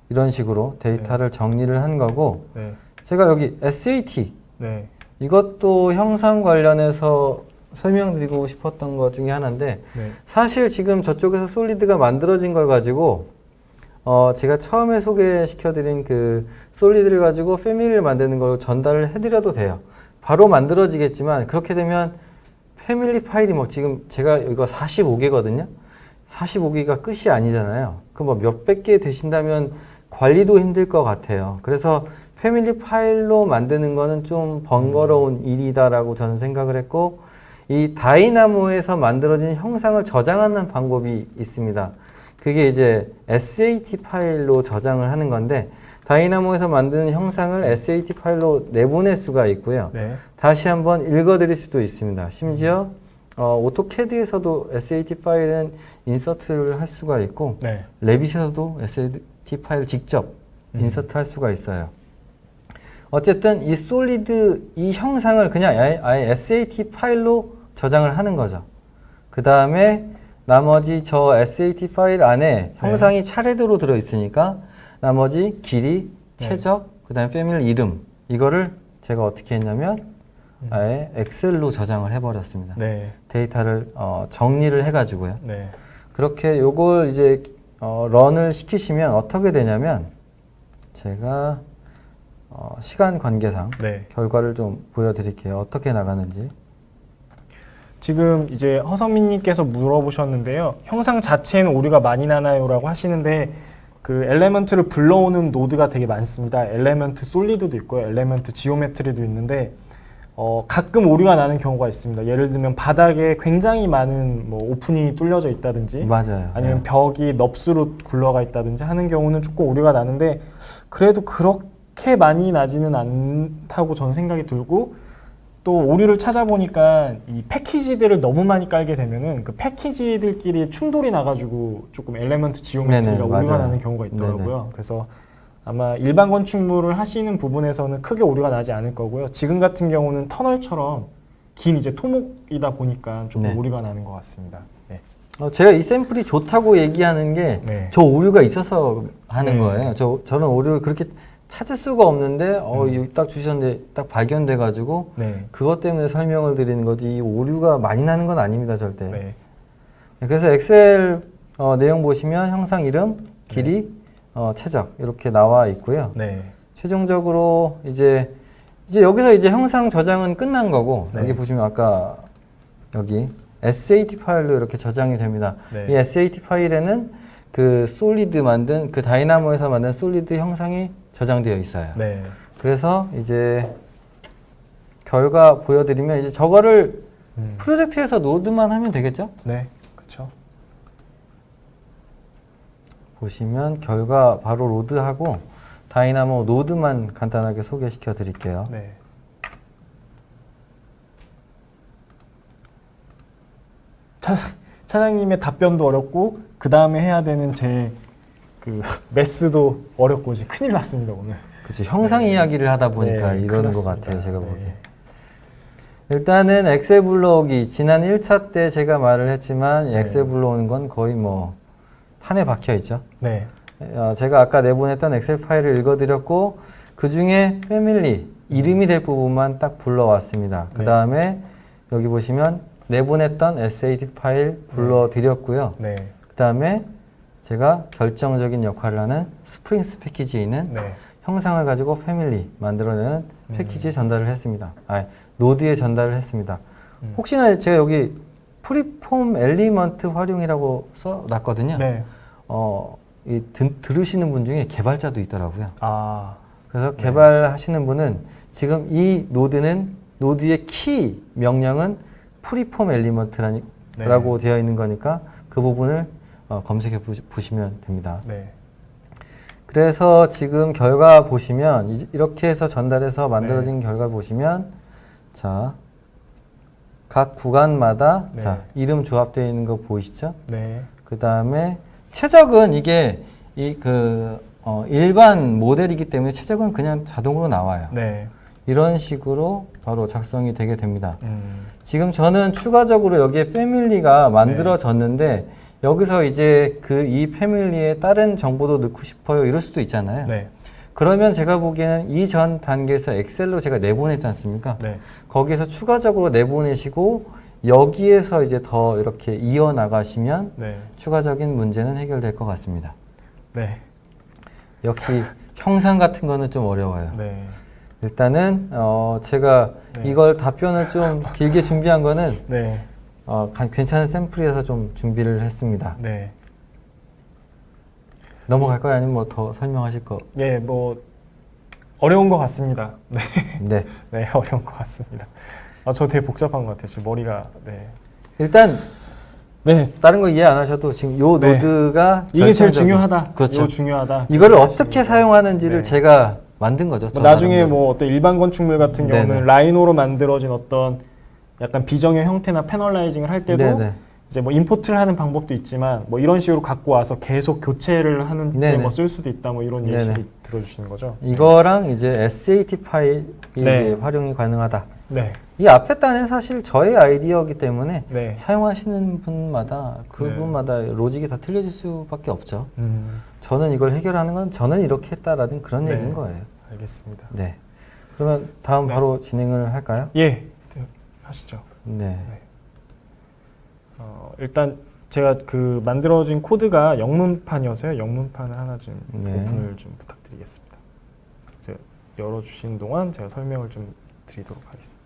Speaker 1: 이런 식으로 데이터를 정리를 한 거고,
Speaker 2: 네.
Speaker 1: 제가 여기 SAT
Speaker 2: 네.
Speaker 1: 이것도 형상 관련해서 설명드리고 싶었던 것 중에 하나인데,
Speaker 2: 네.
Speaker 1: 사실 지금 저쪽에서 솔리드가 만들어진 걸 가지고 제가 처음에 소개시켜드린 그 솔리드를 가지고 패밀리를 만드는 걸로 전달을 해드려도 돼요. 바로 만들어지겠지만 그렇게 되면 패밀리 파일이 뭐 지금 제가 이거 45개거든요. 45개가 끝이 아니잖아요. 그 뭐 몇백 개 되신다면 관리도 힘들 것 같아요. 그래서 패밀리 파일로 만드는 거는 좀 번거로운 일이다라고 저는 생각을 했고, 이 다이나모에서 만들어진 형상을 저장하는 방법이 있습니다. 그게 이제 SAT 파일로 저장을 하는 건데, 다이나모에서 만드는 형상을 SAT 파일로 내보낼 수가 있고요.
Speaker 2: 네.
Speaker 1: 다시 한번 읽어드릴 수도 있습니다. 심지어 오토캐드에서도 SAT 파일은 인서트를 할 수가 있고,
Speaker 2: 네.
Speaker 1: 레빗에서도 SAT 파일 직접 인서트 할 수가 있어요. 어쨌든 이 솔리드 이 형상을 그냥 아예 SAT 파일로 저장을 하는 거죠. 그 다음에 나머지 저 SAT 파일 안에 형상이 차례대로 들어있으니까 나머지 길이, 최적, 그 다음에 패밀리 이름, 이거를 제가 어떻게 했냐면 아예 엑셀로 저장을 해버렸습니다.
Speaker 2: 네.
Speaker 1: 데이터를 정리를 해가지고요.
Speaker 2: 네.
Speaker 1: 그렇게 요걸 이제 런을 시키시면 어떻게 되냐면, 제가 시간 관계상
Speaker 2: 네.
Speaker 1: 결과를 좀 보여드릴게요. 어떻게 나가는지.
Speaker 2: 지금 이제 허성민님께서 물어보셨는데요. 형상 자체에는 오류가 많이 나나요라고 하시는데, 그 엘레먼트를 불러오는 노드가 되게 많습니다. 엘레먼트 솔리드도 있고요, 엘레먼트 지오메트리도 있는데 가끔 오류가 나는 경우가 있습니다. 예를 들면 바닥에 굉장히 많은 뭐 오프닝이 뚫려져 있다든지,
Speaker 1: 맞아요.
Speaker 2: 아니면
Speaker 1: 네.
Speaker 2: 벽이 넙스로 굴러가 있다든지 하는 경우는 조금 오류가 나는데, 그래도 그렇게 많이 나지는 않다고 저는 생각이 들고, 또 오류를 찾아보니까 이 패키지들을 너무 많이 깔게 되면은 그 패키지들끼리 충돌이 나가지고 조금 엘레먼트 지오메트리가
Speaker 1: 네네,
Speaker 2: 오류가
Speaker 1: 맞아요.
Speaker 2: 나는 경우가 있더라고요.
Speaker 1: 네네.
Speaker 2: 그래서 아마 일반 건축물을 하시는 부분에서는 크게 오류가 나지 않을 거고요. 지금 같은 경우는 터널처럼 긴 이제 토목이다 보니까 조금
Speaker 1: 네.
Speaker 2: 오류가 나는 것 같습니다. 네.
Speaker 1: 제가 이 샘플이 좋다고 얘기하는 게 저
Speaker 2: 네.
Speaker 1: 오류가 있어서 하는
Speaker 2: 네.
Speaker 1: 거예요. 저는 오류를 그렇게 찾을 수가 없는데 이거 딱 주셨는데 딱 발견돼 가지고
Speaker 2: 네.
Speaker 1: 그것 때문에 설명을 드리는 거지, 이 오류가 많이 나는 건 아닙니다, 절대.
Speaker 2: 네.
Speaker 1: 그래서 엑셀 내용 보시면 형상 이름, 길이, 최적 이렇게 나와 있고요.
Speaker 2: 네.
Speaker 1: 최종적으로 이제 여기서 이제 형상 저장은 끝난 거고,
Speaker 2: 네.
Speaker 1: 여기 보시면 아까 여기 SAT 파일로 이렇게 저장이 됩니다.
Speaker 2: 네.
Speaker 1: 이 SAT 파일에는 그 솔리드 만든 그 다이나모에서 만든 솔리드 형상이 저장되어 있어요.
Speaker 2: 네.
Speaker 1: 그래서 이제 결과 보여드리면 이제 저거를 프로젝트에서 로드만 하면 되겠죠?
Speaker 2: 네. 그렇죠.
Speaker 1: 보시면 결과 바로 로드하고 다이나모 노드만 간단하게 소개시켜 드릴게요.
Speaker 2: 네. 차장님의 답변도 어렵고 그 다음에 해야 되는 제 그 메스도 어렵고 이제 큰일 났습니다 오늘.
Speaker 1: 그치, 형상 이야기를 하다 보니까
Speaker 2: 네,
Speaker 1: 이러는
Speaker 2: 큰일
Speaker 1: 것
Speaker 2: 났습니다.
Speaker 1: 같아요, 제가 보기에.
Speaker 2: 네.
Speaker 1: 일단은 엑셀 불러오기, 지난 1차 때 제가 말을 했지만
Speaker 2: 네.
Speaker 1: 엑셀 불러오는 건 거의 뭐 판에 박혀 있죠.
Speaker 2: 네.
Speaker 1: 제가 아까 내보냈던 엑셀 파일을 읽어드렸고, 그 중에 패밀리 이름이 될 부분만 딱 불러왔습니다. 그 다음에 여기 보시면 내보냈던 SAT 파일 불러드렸고요.
Speaker 2: 네.
Speaker 1: 그 다음에 제가 결정적인 역할을 하는 스프링스 패키지에 있는
Speaker 2: 네.
Speaker 1: 형상을 가지고 패밀리 만들어내는 패키지에 전달을 했습니다. 노드에 전달을 했습니다. 혹시나 제가 여기 프리폼 엘리먼트 활용이라고 써놨거든요.
Speaker 2: 네.
Speaker 1: 들으시는 분 중에 개발자도 있더라고요.
Speaker 2: 아.
Speaker 1: 그래서 개발하시는 분은 지금 이 노드의 키 명령은 프리폼 엘리먼트라고 되어 있는 거니까 그 부분을 검색해 보시면 됩니다.
Speaker 2: 네.
Speaker 1: 그래서 지금 결과 보시면 이렇게 해서 전달해서 만들어진 결과 보시면, 자 각 구간마다
Speaker 2: 네.
Speaker 1: 자, 이름 조합되어 있는 거 보이시죠?
Speaker 2: 네.
Speaker 1: 그 다음에 최적은 이게 일반 모델이기 때문에 최적은 그냥 자동으로 나와요.
Speaker 2: 네.
Speaker 1: 이런 식으로 바로 작성이 되게 됩니다. 지금 저는 추가적으로 여기에 패밀리가 만들어졌는데 여기서 이제 이 패밀리에 다른 정보도 넣고 싶어요. 이럴 수도 있잖아요.
Speaker 2: 네.
Speaker 1: 그러면 제가 보기에는 이전 단계에서 엑셀로 제가 내보냈지 않습니까?
Speaker 2: 네.
Speaker 1: 거기에서 추가적으로 내보내시고 여기에서 이제 더 이렇게 이어나가시면
Speaker 2: 네.
Speaker 1: 추가적인 문제는 해결될 것 같습니다.
Speaker 2: 네.
Speaker 1: 역시 형상 같은 거는 좀 어려워요.
Speaker 2: 네.
Speaker 1: 일단은 제가
Speaker 2: 네.
Speaker 1: 이걸 답변을 좀 길게 준비한 거는
Speaker 2: 네.
Speaker 1: 괜찮은 샘플이어서 좀 준비를 했습니다.
Speaker 2: 네.
Speaker 1: 넘어갈까요? 아니면 뭐 더 설명하실 거?
Speaker 2: 예, 뭐 어려운 것 같습니다. 네.
Speaker 1: 네.
Speaker 2: 네, 어려운 것 같습니다. 저 되게 복잡한 것 같아요. 지금 머리가. 네.
Speaker 1: 일단
Speaker 2: 네.
Speaker 1: 다른 거 이해 안 하셔도 지금 요
Speaker 2: 네.
Speaker 1: 노드가
Speaker 2: 이게 제일
Speaker 1: 결정적인-
Speaker 2: 중요하다.
Speaker 1: 그렇죠.
Speaker 2: 이거 중요하다.
Speaker 1: 이거를
Speaker 2: 그렇게
Speaker 1: 어떻게
Speaker 2: 하시니까.
Speaker 1: 사용하는지를
Speaker 2: 네.
Speaker 1: 제가 만든 거죠. 저
Speaker 2: 나중에
Speaker 1: 나름대로.
Speaker 2: 뭐 어떤 일반 건축물 같은
Speaker 1: 네네.
Speaker 2: 경우는 라인으로 만들어진 어떤 약간 비정형 형태나 패널라이징을 할 때도
Speaker 1: 네네.
Speaker 2: 이제 뭐 임포트를 하는 방법도 있지만 뭐 이런 식으로 갖고 와서 계속 교체를 하는 데
Speaker 1: 네네.
Speaker 2: 뭐 쓸 수도 있다 뭐 이런
Speaker 1: 네네.
Speaker 2: 예시 들어주시는 거죠.
Speaker 1: 이거랑 이제 SAT 파일이
Speaker 2: 네.
Speaker 1: 이제 활용이 가능하다.
Speaker 2: 네,
Speaker 1: 이 앞에 단은 사실 저의 아이디어이기 때문에
Speaker 2: 네,
Speaker 1: 사용하시는 분마다 그분마다 로직이 다 틀려질 수밖에 없죠. 저는 이걸 해결하는 건 저는 이렇게 했다라는 그런
Speaker 2: 네.
Speaker 1: 얘기인 거예요.
Speaker 2: 알겠습니다.
Speaker 1: 네. 그러면 다음
Speaker 2: 네.
Speaker 1: 바로 진행을 할까요?
Speaker 2: 예, 하시죠.
Speaker 1: 네.
Speaker 2: 일단 제가 그 만들어진 코드가 영문판이어서요. 영문판을 하나 좀
Speaker 1: 네.
Speaker 2: 오픈을 좀 부탁드리겠습니다. 제가 열어주신 동안 제가 설명을 좀 드리도록 하겠습니다.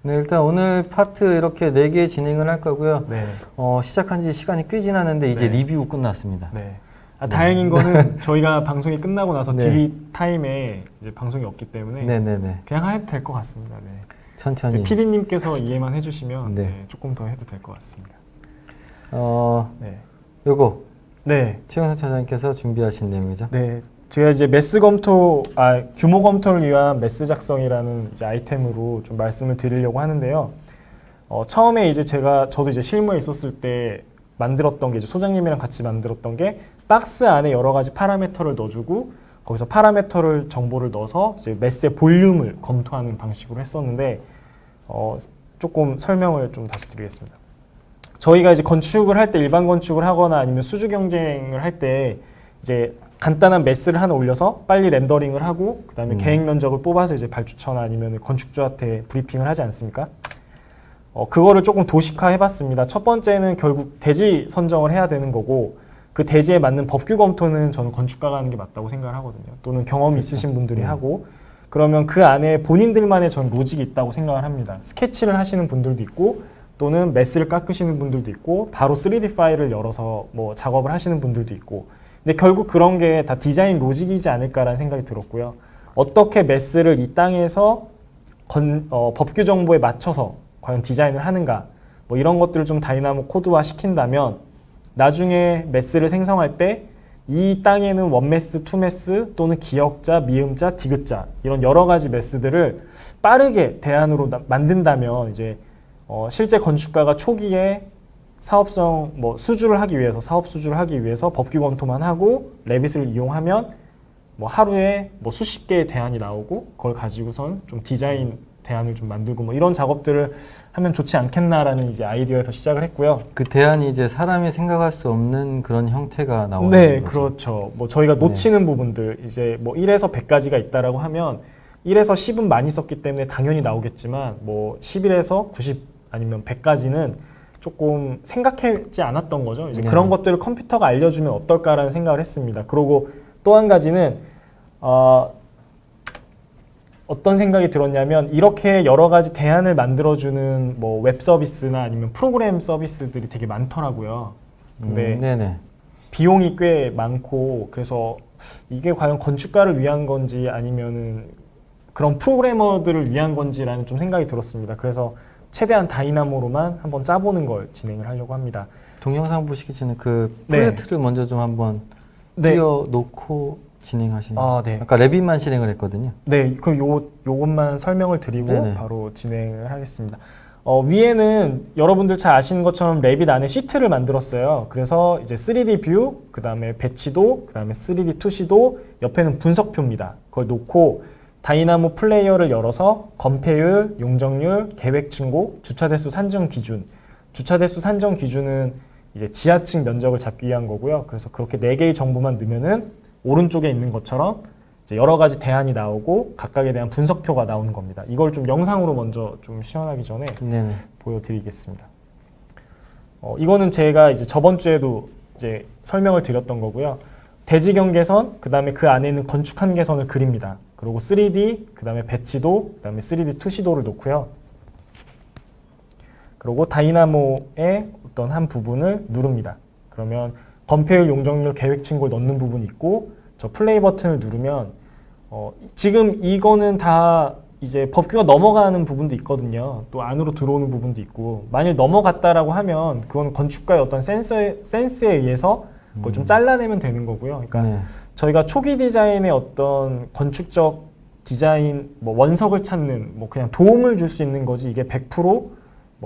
Speaker 1: 네, 일단 오늘 파트 이렇게 4개 진행을 할 거고요.
Speaker 2: 네,
Speaker 1: 시작한 지 시간이 꽤 지났는데 이제
Speaker 2: 네.
Speaker 1: 리뷰 끝났습니다.
Speaker 2: 네. 다행인 거는 저희가 방송이 끝나고 나서
Speaker 1: 네.
Speaker 2: 딜리 타임에 이제 방송이 없기 때문에
Speaker 1: 네네네.
Speaker 2: 그냥 해도 될 것 같습니다. 네.
Speaker 1: 천천히.
Speaker 2: PD님께서 이해만 해주시면
Speaker 1: 네.
Speaker 2: 네, 조금 더 해도 될 것 같습니다. 네.
Speaker 1: 요거
Speaker 2: 네.
Speaker 1: 최영선 차장님께서 준비하신 내용이죠.
Speaker 2: 네, 제가 이제 매스 검토, 규모 검토를 위한 매스 작성이라는 이제 아이템으로 좀 말씀을 드리려고 하는데요. 처음에 이제 저도 이제 실무에 있었을 때 만들었던 게 이제 소장님이랑 같이 만들었던 게 박스 안에 여러 가지 파라미터를 넣어주고 거기서 파라미터를 정보를 넣어서 이제 매스의 볼륨을 검토하는 방식으로 했었는데 조금 설명을 좀 다시 드리겠습니다. 저희가 이제 건축을 할 때 일반 건축을 하거나 아니면 수주 경쟁을 할 때 이제 간단한 매스를 하나 올려서 빨리 렌더링을 하고 그다음에 계획 면적을 뽑아서 이제 발주처나 아니면 건축주한테 브리핑을 하지 않습니까? 그거를 조금 도식화 해봤습니다. 첫 번째는 결국 대지 선정을 해야 되는 거고 그 대지에 맞는 법규 검토는 저는 건축가가 하는 게 맞다고 생각을 하거든요. 또는 경험이 있으신 분들이 하고 그러면 그 안에 본인들만의 전 로직이 있다고 생각을 합니다. 스케치를 하시는 분들도 있고 또는 매스를 깎으시는 분들도 있고 바로 3D 파일을 열어서 뭐 작업을 하시는 분들도 있고 근데 결국 그런 게 다 디자인 로직이지 않을까라는 생각이 들었고요. 어떻게 매스를 이 땅에서 법규 정보에 맞춰서 과연 디자인을 하는가 뭐 이런 것들을 좀 다이나모 코드화 시킨다면 나중에 매스를 생성할 때 이 땅에는 원매스, 투매스 또는 기역자, 미음자, 디귿자 이런 여러 가지 매스들을 빠르게 대안으로 만든다면 이제 실제 건축가가 초기에 사업성 뭐 수주를 하기 위해서 사업 수주를 하기 위해서 법규 검토만 하고 레빗을 이용하면 뭐 하루에 뭐 수십 개의 대안이 나오고 그걸 가지고선 좀 디자인 대안을 좀 만들고 뭐 이런 작업들을 하면 좋지 않겠나라는 이제 아이디어에서 시작을 했고요.
Speaker 1: 그 대안이 이제 사람이 생각할 수 없는 그런 형태가 나오는
Speaker 2: 네,
Speaker 1: 거죠.
Speaker 2: 그렇죠. 뭐 저희가 놓치는 부분들 이제 뭐 1에서 100까지가 있다라고 하면 1에서 10은 많이 썼기 때문에 당연히 나오겠지만 뭐 11에서 90 아니면 100까지는 조금 생각하지 않았던 거죠. 이제
Speaker 1: 네.
Speaker 2: 그런 것들을 컴퓨터가 알려주면 어떨까라는 생각을 했습니다. 그리고 또 한 가지는 어떤 생각이 들었냐면 이렇게 여러 가지 대안을 만들어주는 뭐 웹 서비스나 아니면 프로그램 서비스들이 되게 많더라고요. 근데
Speaker 1: 네네.
Speaker 2: 비용이 꽤 많고 그래서 이게 과연 건축가를 위한 건지 아니면은 그런 프로그래머들을 위한 건지라는 좀 생각이 들었습니다. 그래서 최대한 다이나모로만 한번 짜보는 걸 진행을 하려고 합니다.
Speaker 1: 동영상 보시기 전에 그
Speaker 2: 네.
Speaker 1: 프로젝트를 먼저 좀 한번
Speaker 2: 네.
Speaker 1: 띄워놓고 진행하시는.
Speaker 2: 네.
Speaker 1: 아까 랩잇만 실행을 했거든요.
Speaker 2: 네, 그럼 요것만 설명을 드리고
Speaker 1: 네네.
Speaker 2: 바로 진행을 하겠습니다. 위에는 여러분들 잘 아시는 것처럼 랩잇 안에 시트를 만들었어요. 그래서 이제 3D 뷰, 그 다음에 배치도, 그 다음에 3D 투시도, 옆에는 분석표입니다. 그걸 놓고 다이나모 플레이어를 열어서 건폐율, 용적률, 계획 층고, 주차 대수 산정 기준. 주차 대수 산정 기준은 이제 지하층 면적을 잡기 위한 거고요. 그래서 그렇게 4개의 정보만 넣으면은 오른쪽에 있는 것처럼 이제 여러 가지 대안이 나오고 각각에 대한 분석표가 나오는 겁니다. 이걸 좀 영상으로 먼저 좀 시연하기 전에
Speaker 1: 네네.
Speaker 2: 보여드리겠습니다. 이거는 제가 이제 저번 주에도 이제 설명을 드렸던 거고요. 대지 경계선, 그 다음에 그 안에 있는 건축 한계선을 그립니다. 그리고 3D, 그 다음에 배치도, 그 다음에 3D 투시도를 놓고요. 그리고 다이나모의 어떤 한 부분을 누릅니다. 그러면 건폐율, 용적률, 계획 층고를 넣는 부분이 있고 저 플레이 버튼을 누르면 지금 이거는 다 이제 법규가 넘어가는 부분도 있거든요. 또 안으로 들어오는 부분도 있고 만일 넘어갔다라고 하면 그건 건축가의 어떤 센스에 의해서 그걸 좀 잘라내면 되는 거고요. 그러니까
Speaker 1: 네.
Speaker 2: 저희가 초기 디자인의 어떤 건축적 디자인 뭐 원석을 찾는 뭐 그냥 도움을 줄 수 있는 거지 이게 100%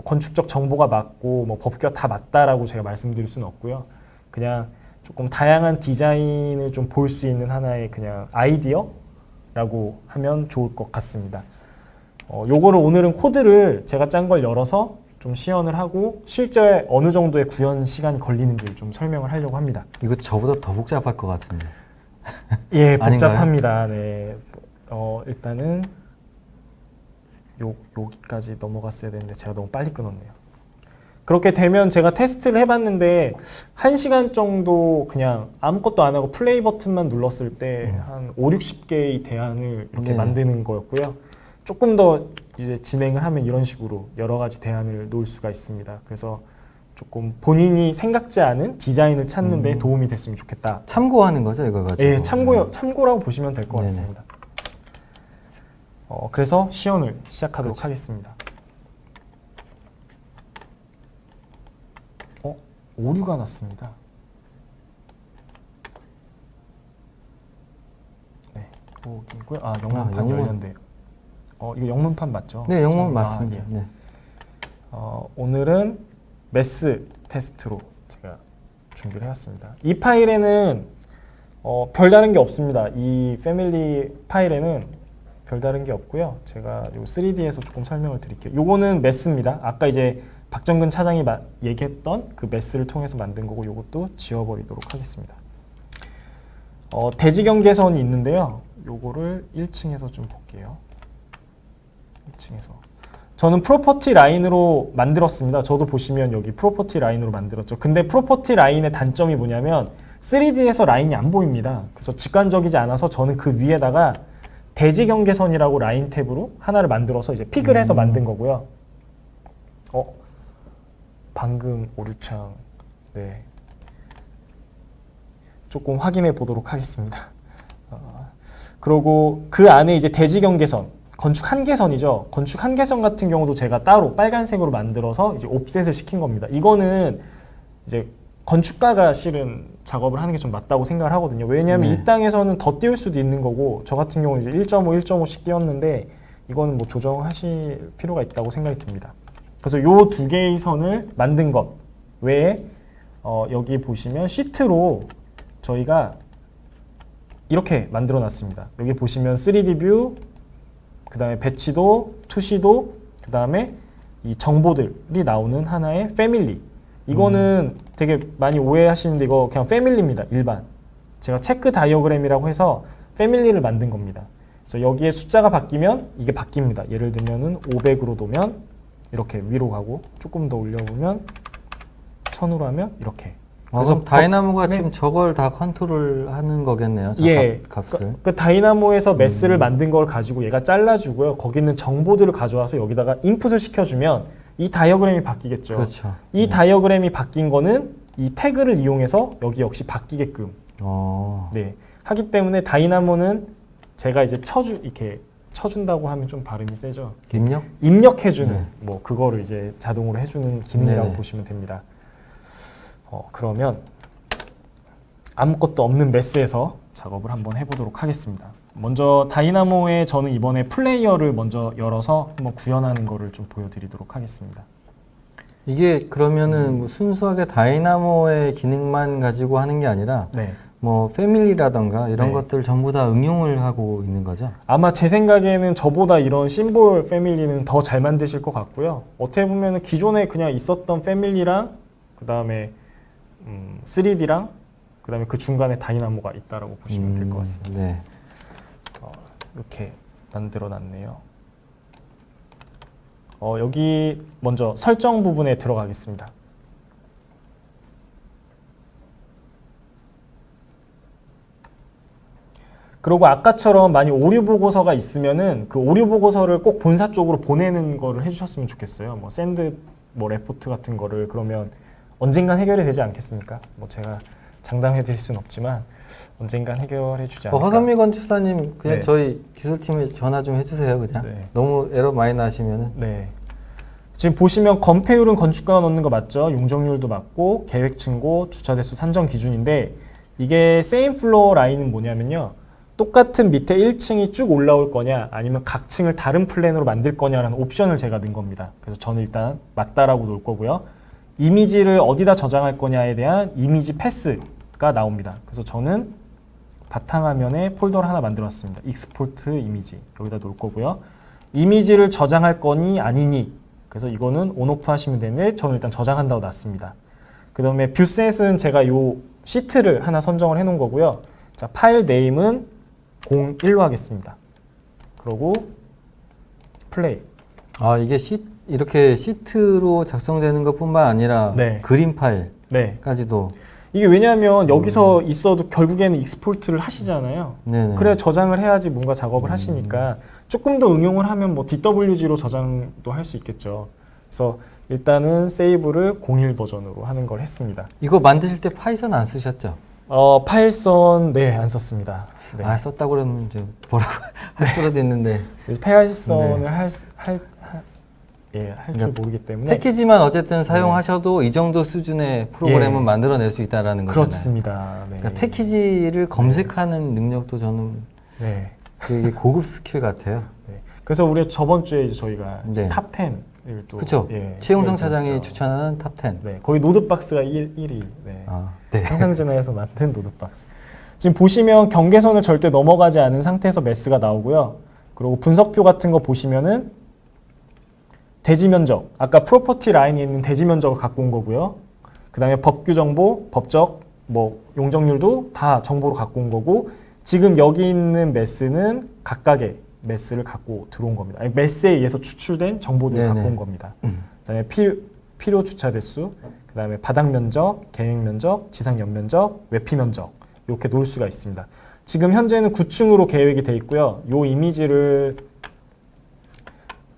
Speaker 2: 건축적 정보가 맞고 뭐 법규가 다 맞다라고 제가 말씀드릴 수는 없고요. 그냥 조금 다양한 디자인을 좀 볼 수 있는 하나의 그냥 아이디어라고 하면 좋을 것 같습니다. 요거를 오늘은 코드를 제가 짠 걸 열어서 좀 시연을 하고 실제 어느 정도의 구현 시간이 걸리는지 좀 설명을 하려고 합니다.
Speaker 1: 이거 저보다 더 복잡할 것 같은데.
Speaker 2: 예,
Speaker 1: 아닌가요?
Speaker 2: 복잡합니다. 네. 일단은 여기까지 넘어갔어야 되는데 제가 너무 빨리 끊었네요. 그렇게 되면 제가 테스트를 해봤는데 1시간 정도 그냥 아무것도 안 하고 플레이 버튼만 눌렀을 때 한 5, 60개의 대안을 이렇게
Speaker 1: 네.
Speaker 2: 만드는 거였고요. 조금 더 이제 진행을 하면 이런 식으로 여러 가지 대안을 놓을 수가 있습니다. 그래서 조금 본인이 생각지 않은 디자인을 찾는 데 도움이 됐으면 좋겠다.
Speaker 1: 참고하는 거죠, 이걸 가지고.
Speaker 2: 예, 참고라고 보시면 될 것
Speaker 1: 네네.
Speaker 2: 같습니다. 그래서 시연을 시작하도록 하겠습니다. 오류가 났습니다. 네, 여기고요. 영문판
Speaker 1: 영문.
Speaker 2: 열렸는데. 이거 영문판 맞죠?
Speaker 1: 네, 영문
Speaker 2: 좀-
Speaker 1: 맞습니다.
Speaker 2: 예.
Speaker 1: 네.
Speaker 2: 오늘은 매스 테스트로 제가 준비를 해왔습니다. 이 파일에는 별다른 게 없습니다. 이 패밀리 파일에는 별다른 게 없고요. 제가 요 3D에서 조금 설명을 드릴게요. 요거는 매스입니다. 아까 이제 박정근 차장이 얘기했던 그 매스를 통해서 만든 거고 요것도 지워버리도록 하겠습니다. 대지 경계선이 있는데요. 요거를 1층에서 좀 볼게요. 1층에서 저는 프로퍼티 라인으로 만들었습니다. 저도 보시면 여기 프로퍼티 라인으로 만들었죠. 근데 프로퍼티 라인의 단점이 뭐냐면 3D에서 라인이 안 보입니다. 그래서 직관적이지 않아서 저는 그 위에다가 대지 경계선이라고 라인 탭으로 하나를 만들어서 이제 픽을 해서 만든 거고요. 방금 오류창 네 조금 확인해 보도록 하겠습니다. 그리고 그 안에 이제 대지 경계선 건축 한계선이죠. 건축 한계선 같은 경우도 제가 따로 빨간색으로 만들어서 이제 옵셋을 시킨 겁니다. 이거는 이제 건축가가 실은 작업을 하는 게 좀 맞다고 생각을 하거든요. 왜냐하면
Speaker 1: 네.
Speaker 2: 이 땅에서는 더 띄울 수도 있는 거고 저 같은 경우는 이제 1.5, 1.5씩 띄웠는데 이거는 뭐 조정하실 필요가 있다고 생각이 듭니다. 그래서 요 두 개의 선을 만든 것 외에 여기 보시면 시트로 저희가 이렇게 만들어 놨습니다. 여기 보시면 3D 뷰, 그 다음에 배치도, 투시도, 그 다음에 이 정보들이 나오는 하나의 패밀리. 이거는 되게 많이 오해하시는데 이거 그냥 패밀리입니다. 일반. 제가 체크 다이어그램이라고 해서 패밀리를 만든 겁니다. 그래서 여기에 숫자가 바뀌면 이게 바뀝니다. 예를 들면은 500으로 놓으면 이렇게 위로 가고 조금 더 올려보면 1000으로 하면 이렇게.
Speaker 1: 그래서 다이나모가
Speaker 2: 네.
Speaker 1: 지금 저걸 다 컨트롤하는 거겠네요. 저
Speaker 2: 예.
Speaker 1: 값을.
Speaker 2: 그 다이나모에서 매스를 만든 걸 가지고 얘가 잘라주고요. 거기 있는 정보들을 가져와서 여기다가 인풋을 시켜주면 이 다이어그램이 바뀌겠죠.
Speaker 1: 그렇죠.
Speaker 2: 이 다이어그램이 바뀐 거는 이 태그를 이용해서 여기 역시 바뀌게끔 네, 하기 때문에 다이나모는 제가 이제 이렇게 쳐준다고 하면 좀 발음이 세죠. 입력해주는
Speaker 1: 네.
Speaker 2: 뭐 그거를 이제 자동으로 해주는 기능이라고
Speaker 1: 네네.
Speaker 2: 보시면 됩니다. 그러면 아무것도 없는 매스에서 작업을 한번 해보도록 하겠습니다. 먼저 다이나모에 저는 이번에 플레이어를 먼저 열어서 한번 구현하는 거를 좀 보여드리도록 하겠습니다.
Speaker 1: 이게 그러면은 뭐 순수하게 다이나모의 기능만 가지고 하는 게 아니라
Speaker 2: 네.
Speaker 1: 뭐 패밀리라던가 이런
Speaker 2: 네.
Speaker 1: 것들 전부 다 응용을 하고 있는 거죠?
Speaker 2: 아마 제 생각에는 저보다 이런 심볼 패밀리는 더 잘 만드실 것 같고요. 어떻게 보면 기존에 그냥 있었던 패밀리랑 그 다음에 3D랑 그 다음에 그 중간에 다이나모가 있다라고 보시면 될 것 같습니다.
Speaker 1: 네.
Speaker 2: 이렇게 만들어 놨네요. 여기 먼저 설정 부분에 들어가겠습니다. 그리고 아까처럼 많이 오류 보고서가 있으면은 그 오류 보고서를 꼭 본사 쪽으로 보내는 거를 해주셨으면 좋겠어요. 뭐 샌드 뭐 레포트 같은 거를 그러면 언젠간 해결이 되지 않겠습니까? 뭐 제가 장담해 드릴 수는 없지만 언젠간 해결해 주지 않을까.
Speaker 1: 허선미 건축사님 그냥
Speaker 2: 네.
Speaker 1: 저희 기술팀에 전화 좀 해주세요. 그냥
Speaker 2: 네.
Speaker 1: 너무 에러 많이 나시면은.
Speaker 2: 네. 지금 보시면 건폐율은 건축가가 넣는 거 맞죠? 용적률도 맞고 계획 층고 주차 대수 산정 기준인데 이게 세임 플로어 라인은 뭐냐면요. 똑같은 밑에 1층이 쭉 올라올 거냐 아니면 각 층을 다른 플랜으로 만들 거냐라는 옵션을 제가 넣은 겁니다. 그래서 저는 일단 맞다라고 놓을 거고요. 이미지를 어디다 저장할 거냐에 대한 이미지 패스가 나옵니다. 그래서 저는 바탕화면에 폴더를 하나 만들었습니다. 익스포트 이미지 여기다 놓을 거고요. 이미지를 저장할 거니 아니니 그래서 이거는 온오프 하시면 되는데 저는 일단 저장한다고 놨습니다. 그 다음에 뷰셋은 제가 요 시트를 하나 선정을 해 놓은 거고요. 자, 파일 네임은 01로 하겠습니다. 그리고 플레이.
Speaker 1: 아 이게 이렇게 시트로 작성되는 것뿐만 아니라
Speaker 2: 네.
Speaker 1: 그림
Speaker 2: 네.
Speaker 1: 파일까지도.
Speaker 2: 이게 왜냐하면 여기서 있어도 결국에는 익스포트를 하시잖아요.
Speaker 1: 네네.
Speaker 2: 그래 저장을 해야지 뭔가 작업을 하시니까 조금 더 응용을 하면 뭐 DWG로 저장도 할 수 있겠죠. 그래서 일단은 세이브를 01 버전으로 하는 걸 했습니다.
Speaker 1: 이거 만드실 때 파이썬 안 쓰셨죠?
Speaker 2: 파일선 네 안 썼습니다. 네.
Speaker 1: 아 썼다고 그러면 이제 뭐라고 할 수라도 있는데.
Speaker 2: 그래서 파일선을
Speaker 1: 네.
Speaker 2: 할 줄 모르기 때문에
Speaker 1: 패키지만 어쨌든 사용하셔도 이 정도 수준의 프로그램은
Speaker 2: 예.
Speaker 1: 만들어낼 수 있다라는 거잖아요.
Speaker 2: 그렇습니다. 네.
Speaker 1: 그러니까 패키지를 검색하는 능력도 저는
Speaker 2: 네.
Speaker 1: 되게 고급 스킬 같아요.
Speaker 2: 네. 그래서 우리 저번 주에 이제 저희가
Speaker 1: 네.
Speaker 2: 탑 10을 또
Speaker 1: 그렇죠.
Speaker 2: 예,
Speaker 1: 최용성
Speaker 2: 소개해
Speaker 1: 차장이
Speaker 2: 드렸죠.
Speaker 1: 추천하는 탑 10.
Speaker 2: 네, 거의 노드박스가 1위. 네.
Speaker 1: 아, 네.
Speaker 2: 상상진화에서 만든 노드박스. 지금 보시면 경계선을 절대 넘어가지 않은 상태에서 매스가 나오고요. 그리고 분석표 같은 거 보시면은 대지 면적, 아까 프로퍼티 라인에 있는 대지 면적을 갖고 온 거고요. 그 다음에 법규 정보, 법적, 뭐 용적률도 다 정보로 갖고 온 거고 지금 여기 있는 매스는 각각의 매스를 갖고 들어온 겁니다. 아니, 매스에 의해서 추출된 정보들을
Speaker 1: 네네.
Speaker 2: 갖고 온 겁니다. 그 다음에 필요 주차 대수, 그 다음에 바닥 면적, 계획 면적, 지상 연면적, 외피 면적 이렇게 놓을 수가 있습니다. 지금 현재는 9층으로 계획이 돼 있고요. 이 이미지를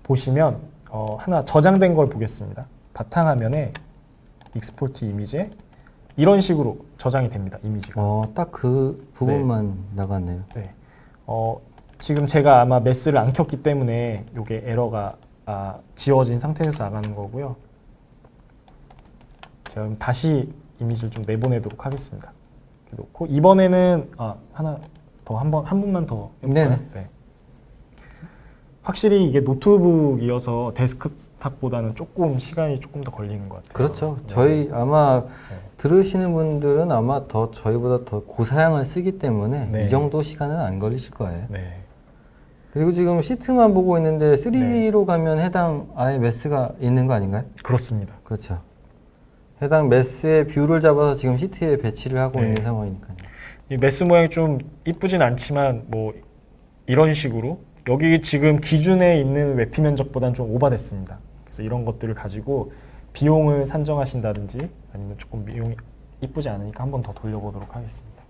Speaker 2: 보시면 하나 저장된 걸 보겠습니다. 바탕화면에 익스포트 이미지에 이런 식으로 저장이 됩니다. 이미지가.
Speaker 1: 딱 그 부분만 나갔네요.
Speaker 2: 네. 지금 제가 아마 매스를 안 켰기 때문에 이게 에러가 지워진 상태에서 나가는 거고요. 제가 그럼 다시 이미지를 좀 내보내도록 하겠습니다. 이렇게 놓고 이번에는 하나 더 한 번만 더 해볼까요?
Speaker 1: 네네.
Speaker 2: 네. 확실히 이게 노트북이어서 데스크탑보다는 시간이 조금 더 걸리는 것 같아요.
Speaker 1: 그렇죠.
Speaker 2: 네.
Speaker 1: 저희 아마
Speaker 2: 네.
Speaker 1: 들으시는 분들은 아마 더 저희보다 더 고사양을 쓰기 때문에
Speaker 2: 네.
Speaker 1: 이 정도 시간은 안 걸리실 거예요.
Speaker 2: 네.
Speaker 1: 그리고 지금 시트만 보고 있는데 3D로 가면 해당 아예 매스가 있는 거 아닌가요?
Speaker 2: 그렇습니다.
Speaker 1: 그렇죠. 해당 매스의 뷰를 잡아서 지금 시트에 배치를 하고
Speaker 2: 네.
Speaker 1: 있는 상황이니까요.
Speaker 2: 이 매스 모양이 좀 이쁘진 않지만 뭐 이런 식으로 여기 지금 기준에 있는 외피 면적보다는 좀 오버됐습니다. 그래서 이런 것들을 가지고 비용을 산정하신다든지 아니면 조금 비용이 이쁘지 않으니까 한 번 더 돌려보도록 하겠습니다.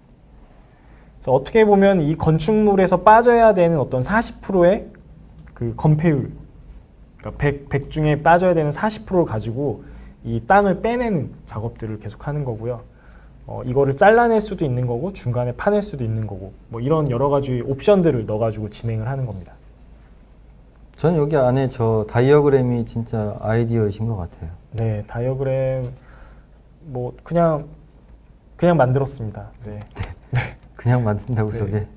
Speaker 2: 그래서 어떻게 보면 이 건축물에서 빠져야 되는 어떤 40%의 그 건폐율, 그러니까 100 중에 빠져야 되는 40%를 가지고 이 땅을 빼내는 작업들을 계속 하는 거고요. 이거를 잘라낼 수도 있는 거고 중간에 파낼 수도 있는 거고 뭐 이런 여러 가지 옵션들을 넣어가지고 진행을 하는 겁니다.
Speaker 1: 전 여기 안에 저 다이어그램이 진짜 아이디어이신 것 같아요.
Speaker 2: 네, 다이어그램 뭐 그냥 만들었습니다. 네.
Speaker 1: 그냥 만든다고
Speaker 2: 네.
Speaker 1: 저게.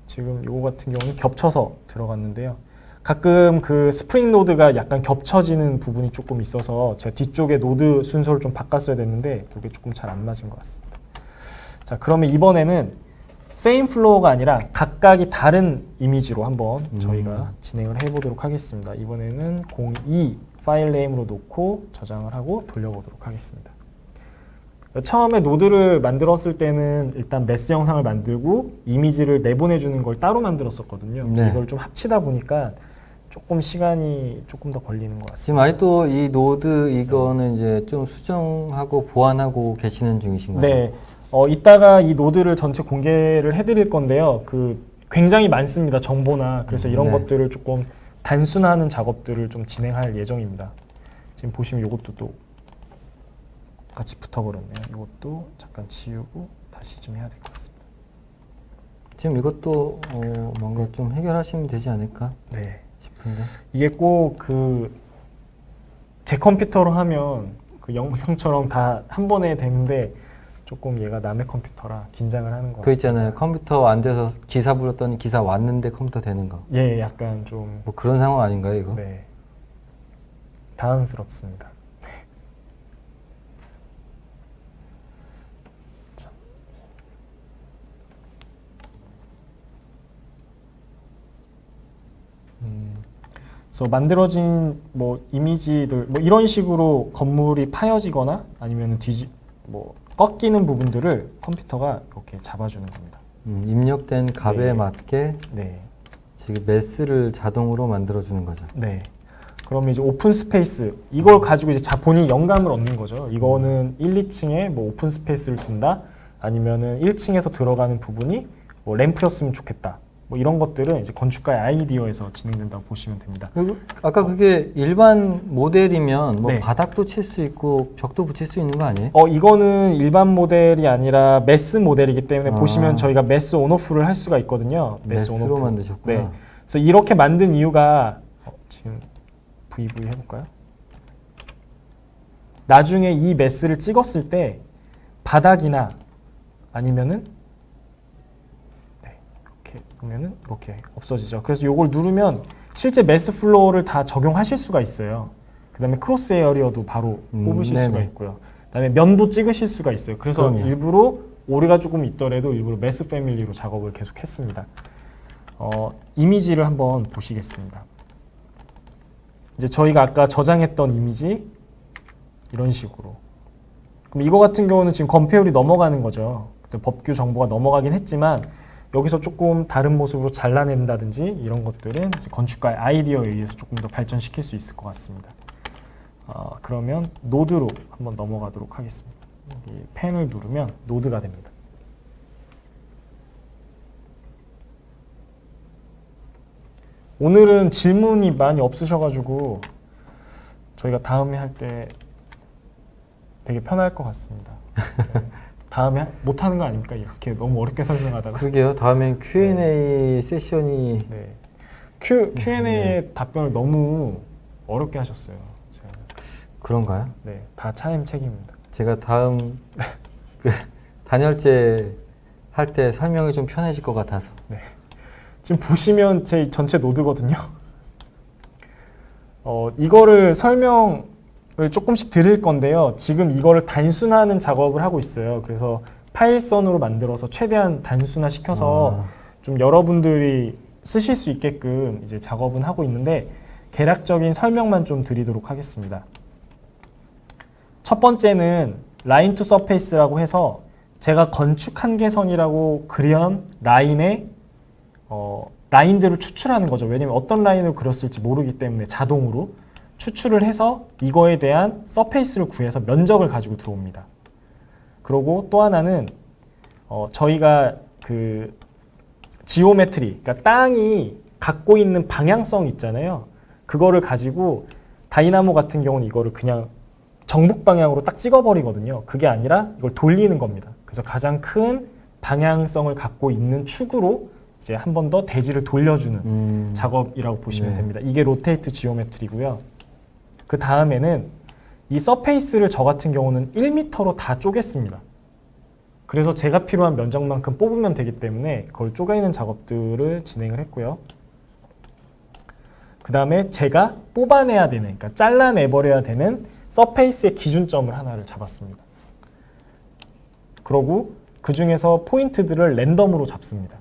Speaker 2: 지금 이거 같은 경우는 겹쳐서 들어갔는데요. 가끔 그 스프링 노드가 약간 겹쳐지는 부분이 조금 있어서 제가 뒤쪽에 노드 순서를 좀 바꿨어야 됐는데 그게 조금 잘 안 맞은 것 같습니다. 자, 그러면 이번에는 세임 플로어가 아니라 각각이 다른 이미지로 한번 저희가 진행을 해보도록 하겠습니다. 이번에는 02 파일 네임으로 놓고 저장을 하고 돌려보도록 하겠습니다. 처음에 노드를 만들었을 때는 일단 메스 영상을 만들고 이미지를 내보내주는 걸 따로 만들었었거든요.
Speaker 1: 네.
Speaker 2: 이걸 좀 합치다 보니까 조금 시간이 조금 더 걸리는 것 같습니다.
Speaker 1: 지금 아직도 이 노드 이거는 이제 좀 수정하고 보완하고 계시는 중이신가요?
Speaker 2: 네, 이따가 이 노드를 전체 공개를 해드릴 건데요. 그 굉장히 많습니다, 정보나. 그래서 이런
Speaker 1: 네.
Speaker 2: 것들을 조금 단순화하는 작업들을 좀 진행할 예정입니다. 지금 보시면 이것도 또 같이 붙어버렸네요. 이것도 잠깐 지우고 다시 좀 해야 될 것 같습니다.
Speaker 1: 지금 이것도 뭔가 좀 해결하시면 되지 않을까
Speaker 2: 네,
Speaker 1: 싶은데.
Speaker 2: 이게 꼭 그 제 컴퓨터로 하면 그 영상처럼 다 한 번에 되는데 조금 얘가 남의 컴퓨터라 긴장을 하는 것
Speaker 1: 그
Speaker 2: 같습니다.
Speaker 1: 있잖아요. 컴퓨터 안 돼서 기사 불렀더니 기사 왔는데 컴퓨터 되는 거.
Speaker 2: 예, 약간 좀
Speaker 1: 뭐 그런 상황 아닌가요, 이거?
Speaker 2: 네, 당황스럽습니다. 그래서 만들어진 뭐 이미지들 뭐 이런 식으로 건물이 파여지거나 아니면 뭐 꺾이는 부분들을 컴퓨터가 이렇게 잡아주는 겁니다.
Speaker 1: 입력된 값에
Speaker 2: 네.
Speaker 1: 맞게
Speaker 2: 네,
Speaker 1: 지금 메스를 자동으로 만들어주는 거죠.
Speaker 2: 네. 그러면 이제 오픈 스페이스 이걸 가지고 이제 본인이 영감을 얻는 거죠. 이거는 1, 2층에 뭐 오픈 스페이스를 둔다, 아니면은 1층에서 들어가는 부분이 뭐 램프였으면 좋겠다. 뭐 이런 것들은 이제 건축가의 아이디어에서 진행된다고 보시면 됩니다.
Speaker 1: 그리고 아까 그게 일반 모델이면 뭐
Speaker 2: 네.
Speaker 1: 바닥도 칠 수 있고 벽도 붙일 수 있는 거 아니에요?
Speaker 2: 이거는 일반 모델이 아니라 메스 모델이기 때문에
Speaker 1: 아.
Speaker 2: 보시면 저희가 메스 온오프를 할 수가 있거든요. 메스
Speaker 1: 메스로
Speaker 2: 온오프.
Speaker 1: 만드셨구나.
Speaker 2: 네. 그래서 이렇게 만든 이유가 지금 VV 해볼까요? 나중에 이 메스를 찍었을 때 바닥이나 아니면은 이렇게 보면은 이렇게 없어지죠. 그래서 이걸 누르면 실제 메스 플로어를 다 적용하실 수가 있어요. 그다음에 크로스 에어리어도 바로 뽑으실 수가
Speaker 1: 네네.
Speaker 2: 있고요. 그다음에 면도 찍으실 수가 있어요. 그래서
Speaker 1: 그럼요.
Speaker 2: 일부러 오류가 조금 있더라도 일부러 메스 패밀리로 작업을 계속했습니다. 이미지를 한번 보시겠습니다. 이제 저희가 아까 저장했던 이미지 이런 식으로. 그럼 이거 같은 경우는 지금 건폐율이 넘어가는 거죠. 그래서 법규 정보가 넘어가긴 했지만 여기서 조금 다른 모습으로 잘라낸다든지 이런 것들은 이제 건축가의 아이디어에 의해서 조금 더 발전시킬 수 있을 것 같습니다. 그러면 노드로 한번 넘어가도록 하겠습니다. 여기 펜을 누르면 노드가 됩니다. 오늘은 질문이 많이 없으셔가지고 저희가 다음에 할 때 되게 편할 것 같습니다. 네. 다음에 못하는 거 아닙니까? 이렇게 너무 어렵게 설명하다가.
Speaker 1: 그러게요. 다음엔 Q&A 세션이
Speaker 2: 네. Q&A의 답변을 너무 어렵게 하셨어요. 제가.
Speaker 1: 그런가요?
Speaker 2: 네, 다 차임 책임입니다.
Speaker 1: 제가 다음 그 단열재 할 때 설명이 좀 편해질 것 같아서.
Speaker 2: 지금 보시면 제 전체 노드거든요. 이거를 설명을 조금씩 드릴 건데요. 지금 이거를 단순화하는 작업을 하고 있어요. 그래서 파일선으로 만들어서 최대한 단순화 시켜서 좀 여러분들이 쓰실 수 있게끔 이제 작업은 하고 있는데 개략적인 설명만 좀 드리도록 하겠습니다. 첫 번째는 라인 투 서페이스라고 해서 제가 건축 한계선이라고 그린 라인에 라인들을 추출하는 거죠. 왜냐면 어떤 라인을 그렸을지 모르기 때문에 자동으로 추출을 해서 이거에 대한 서페이스를 구해서 면적을 가지고 들어옵니다. 그리고 또 하나는 저희가 그 지오메트리, 그러니까 땅이 갖고 있는 방향성 있잖아요. 그거를 가지고 다이나모 같은 경우는 이거를 그냥 정북 방향으로 딱 찍어버리거든요. 그게 아니라 이걸 돌리는 겁니다. 그래서 가장 큰 방향성을 갖고 있는 축으로 이제 한 번 더 대지를 돌려주는 작업이라고 보시면
Speaker 1: 네.
Speaker 2: 됩니다. 이게 로테이트 지오메트리고요. 그 다음에는 이 서페이스를 저 같은 경우는 1m로 다 쪼갰습니다. 그래서 제가 필요한 면적만큼 뽑으면 되기 때문에 그걸 쪼개는 작업들을 진행을 했고요. 그 다음에 제가 뽑아내야 되는, 그러니까 잘라내버려야 되는 서페이스의 기준점을 하나를 잡았습니다. 그러고 그 중에서 포인트들을 랜덤으로 잡습니다.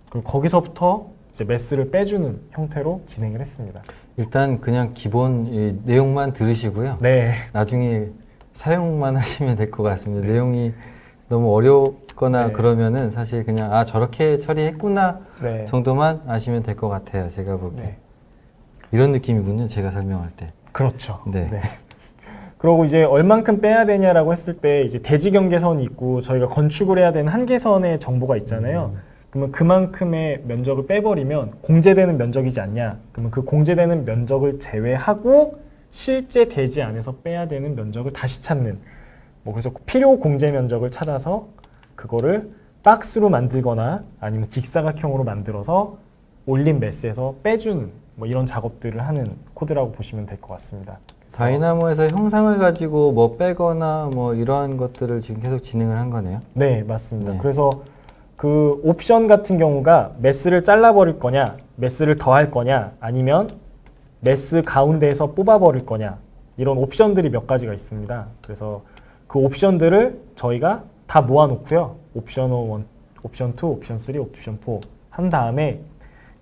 Speaker 2: 그리고 거기서부터 이제 매스를 빼주는 형태로 진행을 했습니다.
Speaker 1: 일단 그냥 기본 이 내용만 들으시고요.
Speaker 2: 네.
Speaker 1: 나중에 사용만 하시면 될 것 같습니다. 내용이 너무 어렵거나
Speaker 2: 네.
Speaker 1: 그러면은 사실 그냥 아 저렇게 처리했구나
Speaker 2: 네.
Speaker 1: 정도만 아시면 될 것 같아요. 제가 보기에.
Speaker 2: 네.
Speaker 1: 이런 느낌이군요. 제가 설명할 때.
Speaker 2: 그렇죠.
Speaker 1: 네.
Speaker 2: 그리고 이제 얼만큼 빼야 되냐라고 했을 때 이제 대지 경계선이 있고 저희가 건축을 해야 되는 한계선의 정보가 있잖아요. 그러면 그만큼의 면적을 빼버리면 공제되는 면적이지 않냐? 그러면 그 공제되는 면적을 제외하고 실제 대지 안에서 빼야 되는 면적을 다시 찾는, 뭐 그래서 필요 공제 면적을 찾아서 그거를 박스로 만들거나 아니면 직사각형으로 만들어서 올린 매스에서 빼주는 뭐 이런 작업들을 하는 코드라고 보시면 될 것 같습니다.
Speaker 1: 다이나모에서 형상을 가지고 뭐 빼거나 뭐 이러한 것들을 지금 계속 진행을 한 거네요.
Speaker 2: 네, 맞습니다.
Speaker 1: 네.
Speaker 2: 그래서 그 옵션 같은 경우가 매스를 잘라버릴 거냐, 매스를 더할 거냐, 아니면 매스 가운데에서 뽑아버릴 거냐, 이런 옵션들이 몇 가지가 있습니다. 그래서 그 옵션들을 저희가 다 모아놓고요. 옵션 1, 옵션 2, 옵션 3, 옵션 4 한 다음에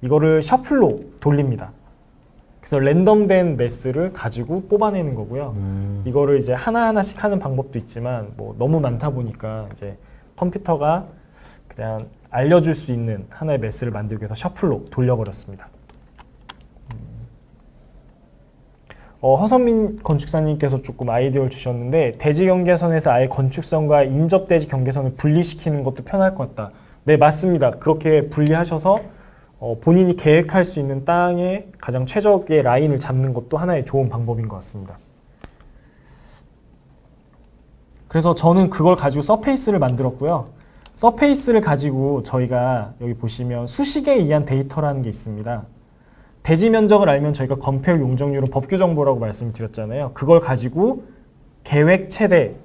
Speaker 2: 이거를 셔플로 돌립니다. 그래서 랜덤된 매스를 가지고 뽑아내는 거고요. 이거를 이제 하나하나씩 하는 방법도 있지만 뭐 너무 많다 보니까 이제 컴퓨터가 그냥 알려줄 수 있는 하나의 매스를 만들기 위해서 셔플로 돌려버렸습니다. 허선민 건축사님께서 조금 아이디어를 주셨는데 대지 경계선에서 아예 건축선과 인접 대지 경계선을 분리시키는 것도 편할 것 같다. 네, 맞습니다. 그렇게 분리하셔서 본인이 계획할 수 있는 땅의 가장 최적의 라인을 잡는 것도 하나의 좋은 방법인 것 같습니다. 그래서 저는 그걸 가지고 서페이스를 만들었고요. 서페이스를 가지고 저희가 여기 보시면 수식에 의한 데이터라는 게 있습니다. 대지 면적을 알면 저희가 건폐율, 용적률은 법규 정보라고 말씀을 드렸잖아요. 그걸 가지고 계획 최대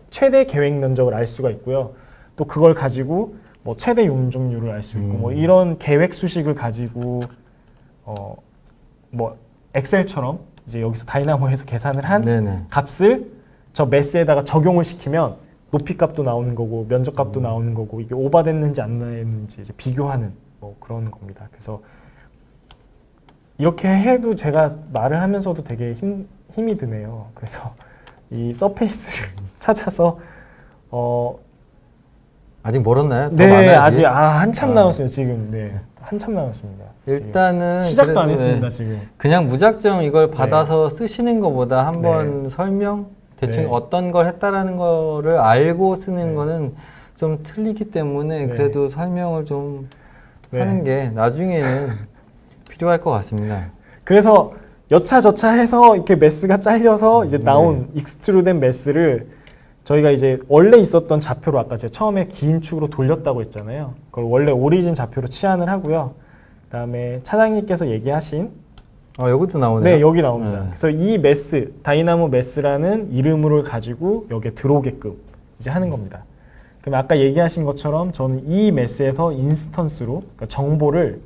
Speaker 2: 계획 면적을 알 수가 있고요. 또 그걸 가지고 뭐 최대 용적률을 알 수 있고 뭐 이런 계획 수식을 가지고 뭐 엑셀처럼 이제 여기서 다이나모에서 계산을 한
Speaker 1: 네네.
Speaker 2: 값을 저 매스에다가 적용을 시키면 높이 값도 나오는 거고 면적 값도 나오는 거고 이게 오버됐는지 안 됐는지 이제 비교하는 뭐 그런 겁니다. 그래서 이렇게 해도 제가 말을 하면서도 되게 힘이 드네요. 그래서 이 서페이스를 찾아서
Speaker 1: 아직 멀었나요? 더
Speaker 2: 네,
Speaker 1: 많아요,
Speaker 2: 아직 한참 남았어요 지금. 네, 한참 남았습니다.
Speaker 1: 일단은
Speaker 2: 지금. 시작도 안
Speaker 1: 그래도
Speaker 2: 했습니다
Speaker 1: 네,
Speaker 2: 지금.
Speaker 1: 그냥 무작정 이걸 받아서 쓰시는 것보다 한번
Speaker 2: 네.
Speaker 1: 설명 대충
Speaker 2: 네.
Speaker 1: 어떤 걸 했다라는 거를 알고 쓰는
Speaker 2: 네.
Speaker 1: 거는 좀 틀리기 때문에
Speaker 2: 네.
Speaker 1: 그래도 설명을 좀
Speaker 2: 네.
Speaker 1: 하는 게 나중에는 필요할 것 같습니다.
Speaker 2: 그래서 여차저차 해서 이렇게 매스가 잘려서 이제 나온 익스트루된 매스를 저희가 이제 원래 있었던 좌표로 아까 제가 처음에 긴 축으로 돌렸다고 했잖아요. 그걸 원래 오리진 좌표로 치환을 하고요. 그다음에 차장님께서 얘기하신
Speaker 1: 여기도 나오네요.
Speaker 2: 네, 여기 나옵니다.
Speaker 1: 네.
Speaker 2: 그래서 이 매스, 다이나모 매스라는 이름을 가지고 여기에 들어오게끔 이제 하는 겁니다. 그럼 아까 얘기하신 것처럼 저는 이 매스에서 인스턴스로 그러니까 정보를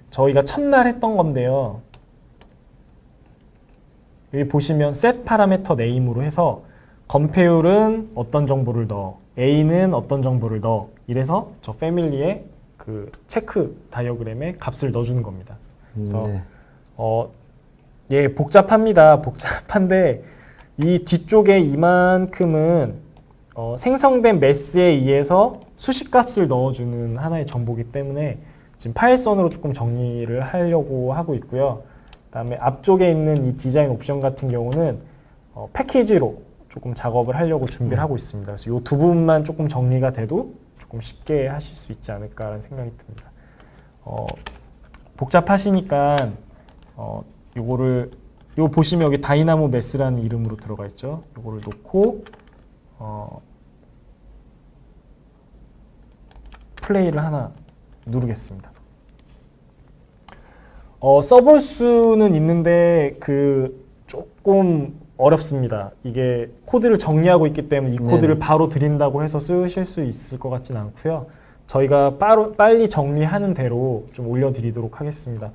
Speaker 2: 저희가 첫날 했던 건데요. 여기 보시면 set parameter name으로 해서 건폐율은 어떤 정보를 넣어, A는 어떤 정보를 넣어 이래서 저 패밀리의 그 체크 다이어그램에 값을 넣어주는 겁니다. 그래서
Speaker 1: 네.
Speaker 2: 예, 복잡합니다. 복잡한데 이 뒤쪽에 이만큼은 생성된 매스에 의해서 수식값을 넣어주는 하나의 정보이기 때문에 지금 파일선으로 조금 정리를 하려고 하고 있고요. 그다음에 앞쪽에 있는 이 디자인 옵션 같은 경우는 패키지로 조금 작업을 하려고 준비를 하고 있습니다. 그래서 이 두 부분만 조금 정리가 돼도 조금 쉽게 하실 수 있지 않을까라는 생각이 듭니다. 복잡하시니까 요거 보시면 여기 다이나모 매스라는 이름으로 들어가 있죠. 요거를 놓고 플레이를 하나 누르겠습니다. 써볼 수는 있는데 그 조금 어렵습니다. 이게 코드를 정리하고 있기 때문에 이 코드를 바로 드린다고 해서 쓰실 수 있을 것 같진 않고요. 저희가 빨리 정리하는 대로 좀 올려드리도록 하겠습니다.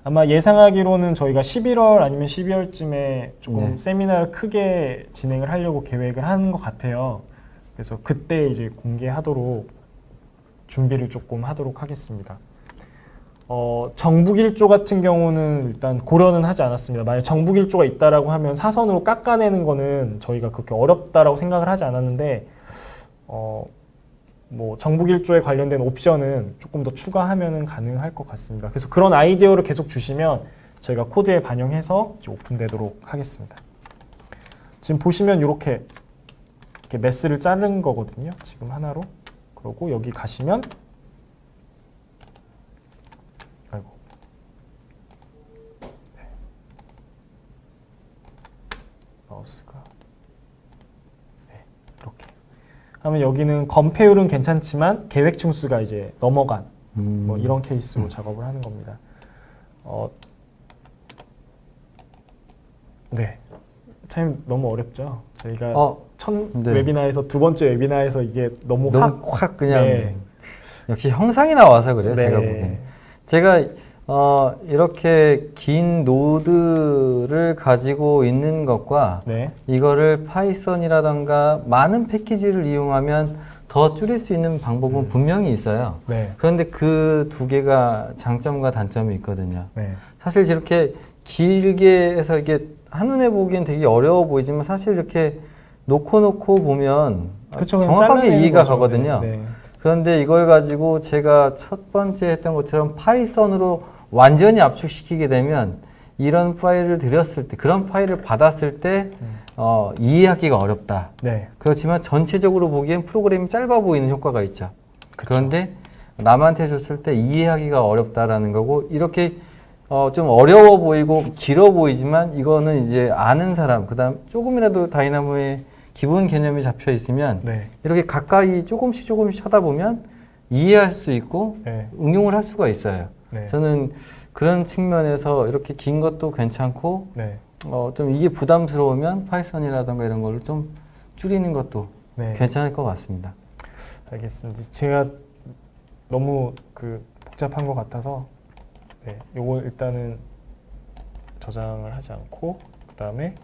Speaker 2: 아마 예상하기로는 저희가 11월 아니면 12월쯤에 조금 세미나를 크게 진행을 하려고 계획을 하는 것 같아요. 그래서 그때 이제 공개하도록 준비를 조금 하도록 하겠습니다. 정북일조 같은 경우는 일단 고려는 하지 않았습니다. 만약 정북일조가 있다라고 하면 사선으로 깎아내는 거는 저희가 그렇게 어렵다라고 생각을 하지 않았는데 뭐 정북일조에 관련된 옵션은 조금 더 추가하면 가능할 것 같습니다. 그래서 그런 아이디어를 계속 주시면 저희가 코드에 반영해서 이제 오픈되도록 하겠습니다. 지금 보시면 이렇게 메스를 자른 거거든요. 지금 하나로. 그리고 여기 가시면 아이고. 네. 마우스가 이렇게 하면 여기는 건폐율은 괜찮지만 계획 층수가 이제 넘어간 뭐 이런 케이스로 작업을 하는 겁니다. 네, 참 너무 어렵죠. 저희가 첫 웨비나에서 두 번째 웨비나에서 이게 너무
Speaker 1: 확 그냥 역시 형상이 나와서 그래요. 제가 보기엔. 제가 이렇게 긴 노드를 가지고 있는 것과 이거를 파이썬이라던가 많은 패키지를 이용하면 더 줄일 수 있는 방법은 분명히 있어요. 그런데 그 두 개가 장점과 단점이 있거든요. 사실 이렇게 길게 해서 이게 한눈에 보기엔 되게 어려워 보이지만 사실 이렇게 놓고 보면 정확하게 이해가 가거든요. 그런데 이걸 가지고 제가 첫 번째 했던 것처럼 파이썬으로 완전히 압축시키게 되면 이런 파일을 드렸을 때, 그런 파일을 받았을 때 이해하기가 어렵다. 그렇지만 전체적으로 보기엔 프로그램이 짧아 보이는 효과가 있죠. 그런데 남한테 줬을 때 이해하기가 어렵다라는 거고, 이렇게 좀 어려워 보이고 길어 보이지만 이거는 이제 아는 사람, 그 다음 조금이라도 다이나모의 기본 개념이 잡혀 있으면 이렇게 가까이 조금씩 하다 보면 이해할 수 있고 응용을 할 수가 있어요. 저는 그런 측면에서 이렇게 긴 것도 괜찮고 좀 이게 부담스러우면 파이썬이라던가 이런 걸로 좀 줄이는 것도 괜찮을 것 같습니다.
Speaker 2: 알겠습니다. 제가 너무 복잡한 것 같아서 요걸 일단은 저장을 하지 않고 그 다음에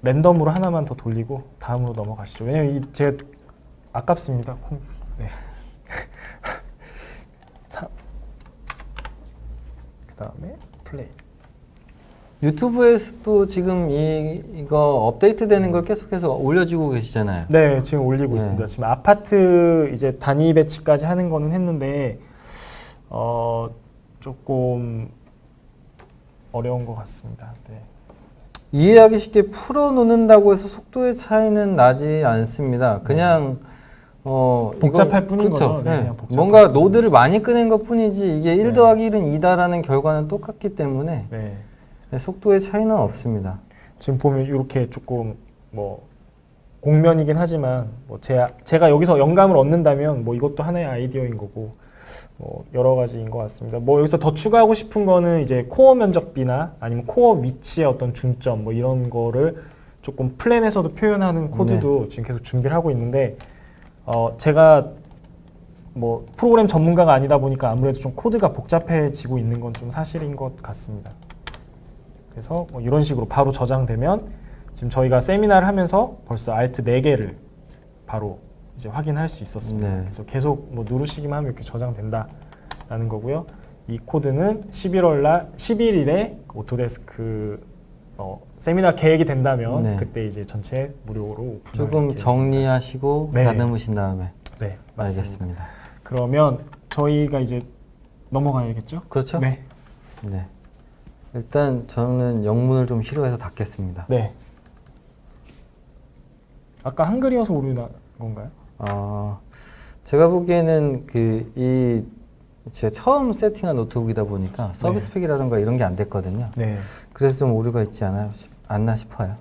Speaker 2: 랜덤으로 하나만 더 돌리고 다음으로 넘어가시죠. 왜냐면 제가 아깝습니다. 그 다음에 플레이.
Speaker 1: 유튜브에서도 지금 이거 업데이트 되는 걸 계속해서 올려주고 계시잖아요.
Speaker 2: 네, 지금 올리고 있습니다. 지금 아파트 이제 단위 배치까지 하는 거는 했는데 조금 어려운 것 같습니다.
Speaker 1: 이해하기 쉽게 풀어놓는다고 해서 속도의 차이는 나지 않습니다. 그냥
Speaker 2: 복잡할 뿐인 거죠.
Speaker 1: 뭔가 노드를 많이 꺼낸 것 뿐이지 이게 1 더하기 1은 2다라는 결과는 똑같기 때문에 속도의 차이는 없습니다.
Speaker 2: 지금 보면 이렇게 조금 공면이긴 하지만 제가 여기서 영감을 얻는다면 이것도 하나의 아이디어인 거고 여러 가지인 것 같습니다. 여기서 더 추가하고 싶은 거는 이제 코어 면적비나 아니면 코어 위치의 어떤 중점 이런 거를 조금 플랜에서도 표현하는 코드도 지금 계속 준비를 하고 있는데 제가 프로그램 전문가가 아니다 보니까 아무래도 좀 코드가 복잡해지고 있는 건 좀 사실인 것 같습니다. 그래서 이런 식으로 바로 저장되면 지금 저희가 세미나를 하면서 벌써 Alt 4개를 바로 이제 확인할 수 있었습니다. 그래서 계속 누르시기만 하면 이렇게 저장된다라는 거고요. 이 코드는 11일에 오토데스크 세미나 계획이 된다면 그때 이제 전체 무료로 오픈을
Speaker 1: 조금 정리하시고 다듬으신 다음에
Speaker 2: 맞습니다.
Speaker 1: 알겠습니다.
Speaker 2: 그러면 저희가 이제 넘어가야겠죠?
Speaker 1: 그렇죠? 네. 일단 저는 영문을 좀 싫어해서 닫겠습니다.
Speaker 2: 아까 한글이어서 오류난 건가요?
Speaker 1: 제가 보기에는 제가 처음 세팅한 노트북이다 보니까 서비스 팩이라든가 이런 게 안 됐거든요. 그래서 좀 오류가 있지 않나 싶어요.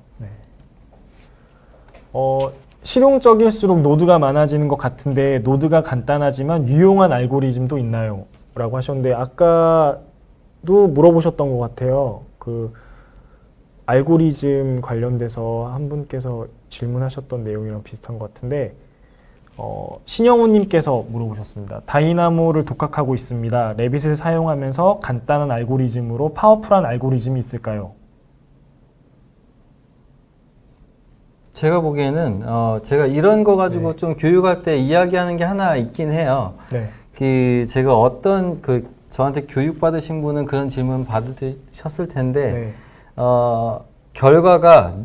Speaker 2: 실용적일수록 노드가 많아지는 것 같은데 노드가 간단하지만 유용한 알고리즘도 있나요? 라고 하셨는데 아까도 물어보셨던 것 같아요. 알고리즘 관련돼서 한 분께서 질문하셨던 내용이랑 비슷한 것 같은데 신영우님께서 물어보셨습니다. 다이나모를 독학하고 있습니다. 레빗을 사용하면서 간단한 알고리즘으로 파워풀한 알고리즘이 있을까요?
Speaker 1: 제가 보기에는 제가 이런 거 가지고
Speaker 2: 네.
Speaker 1: 좀 교육할 때 이야기하는 게 하나 있긴 해요.
Speaker 2: 네.
Speaker 1: 제가 어떤 저한테 교육 받으신 분은 그런 질문 받으셨을 텐데
Speaker 2: 네.
Speaker 1: 결과가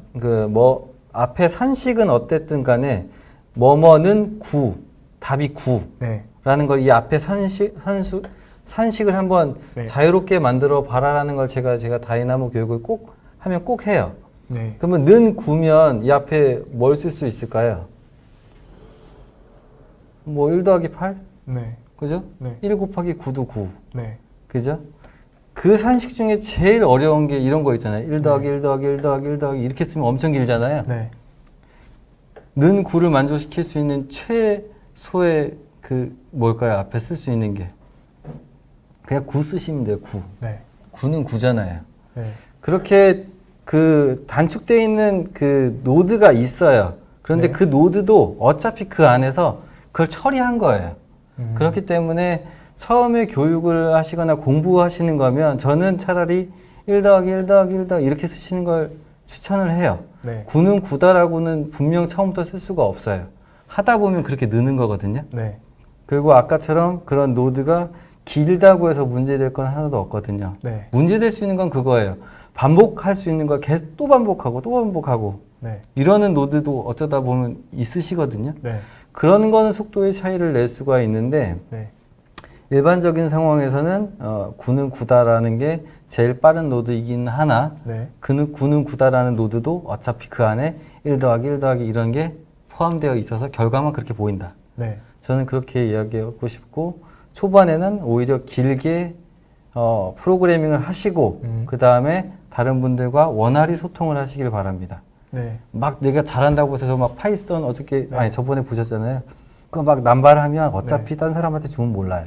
Speaker 1: 앞에 산식은 어땠든 간에 뭐뭐는 9, 답이 9라는
Speaker 2: 네.
Speaker 1: 걸 이 앞에 산식을 한번
Speaker 2: 네.
Speaker 1: 자유롭게 만들어 봐라라는 걸 제가 다이나모 교육을 꼭 하면 꼭 해요.
Speaker 2: 네.
Speaker 1: 그러면 는 9면 이 앞에 뭘 쓸 수 있을까요? 뭐 1 더하기 8?
Speaker 2: 네.
Speaker 1: 그죠?
Speaker 2: 네.
Speaker 1: 1 곱하기 9도 9.
Speaker 2: 네.
Speaker 1: 그죠? 그 산식 중에 제일 어려운 게 이런 거 있잖아요. 1 더하기 1 더하기 1 더하기 1 더하기 이렇게 쓰면 엄청 길잖아요.
Speaker 2: 네.
Speaker 1: 는 9를 만족시킬 수 있는 최소의 뭘까요? 앞에 쓸 수 있는 게. 그냥 9 쓰시면 돼요. 9.
Speaker 2: 네.
Speaker 1: 9는 9잖아요.
Speaker 2: 네.
Speaker 1: 그렇게 단축되어 있는 노드가 있어요. 그런데
Speaker 2: 네.
Speaker 1: 그 노드도 어차피 그 안에서 그걸 처리한 거예요. 그렇기 때문에 처음에 교육을 하시거나 공부하시는 거면 저는 차라리 1 더하기 1 더하기 1 더하기 이렇게 쓰시는 걸 추천을 해요.
Speaker 2: 네.
Speaker 1: 9는 9다라고는 분명 처음부터 쓸 수가 없어요. 하다 보면 그렇게 느는 거거든요.
Speaker 2: 네.
Speaker 1: 그리고 아까처럼 그런 노드가 길다고 해서 문제될 건 하나도 없거든요.
Speaker 2: 네.
Speaker 1: 문제될 수 있는 건 그거예요. 반복할 수 있는 걸 계속 또 반복하고 또 반복하고
Speaker 2: 네.
Speaker 1: 이러는 노드도 어쩌다 보면 있으시거든요.
Speaker 2: 네.
Speaker 1: 그런 거는 속도의 차이를 낼 수가 있는데
Speaker 2: 네.
Speaker 1: 일반적인 상황에서는 9는 9다라는 게 제일 빠른 노드이긴 하나
Speaker 2: 네.
Speaker 1: 9는 9다라는 노드도 어차피 그 안에 1 더하기 1 더하기 이런 게 포함되어 있어서 결과만 그렇게 보인다.
Speaker 2: 네.
Speaker 1: 저는 그렇게 이야기하고 싶고 초반에는 오히려 길게 프로그래밍을 하시고 그 다음에 다른 분들과 원활히 소통을 하시길 바랍니다.
Speaker 2: 네.
Speaker 1: 막 내가 잘한다고 해서 막 파이썬 어저께
Speaker 2: 네.
Speaker 1: 아니 저번에 보셨잖아요. 그거 막 남발하면 어차피 딴 사람한테 주면 몰라요.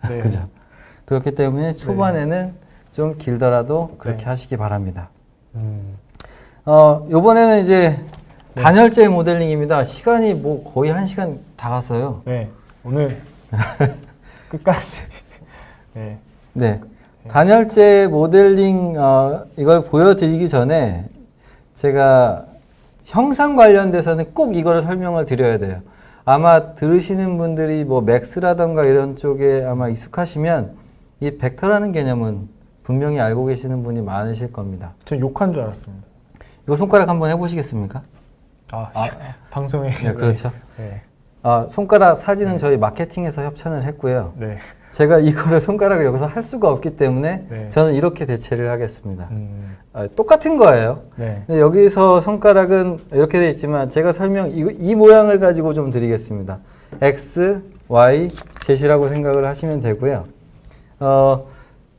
Speaker 2: 네.
Speaker 1: 그죠? 그렇기 때문에 초반에는 좀 길더라도 그렇게
Speaker 2: 네.
Speaker 1: 하시기 바랍니다.
Speaker 2: 네.
Speaker 1: 요번에는 이제 단열재 모델링입니다. 시간이 뭐 거의 1시간 다 갔어요.
Speaker 2: 네. 오늘 끝까지. 네.
Speaker 1: 네. 단열재 모델링, 이걸 보여드리기 전에 제가 형상 관련돼서는 꼭 이거를 설명을 드려야 돼요. 아마 들으시는 분들이 뭐 맥스라던가 이런 쪽에 아마 익숙하시면 이 벡터라는 개념은 분명히 알고 계시는 분이 많으실 겁니다.
Speaker 2: 전 욕한 줄 알았습니다.
Speaker 1: 이거 손가락 한번 해보시겠습니까?
Speaker 2: 방송에.
Speaker 1: 네, 그렇죠.
Speaker 2: 네.
Speaker 1: 손가락 사진은 저희 마케팅에서 협찬을 했고요.
Speaker 2: 네.
Speaker 1: 제가 이거를 손가락을 여기서 할 수가 없기 때문에
Speaker 2: 네.
Speaker 1: 저는 이렇게 대체를 하겠습니다. 똑같은 거예요.
Speaker 2: 네.
Speaker 1: 근데 여기서 손가락은 이렇게 되어 있지만 제가 이 모양을 가지고 좀 드리겠습니다. X, Y, Z라고 생각을 하시면 되고요.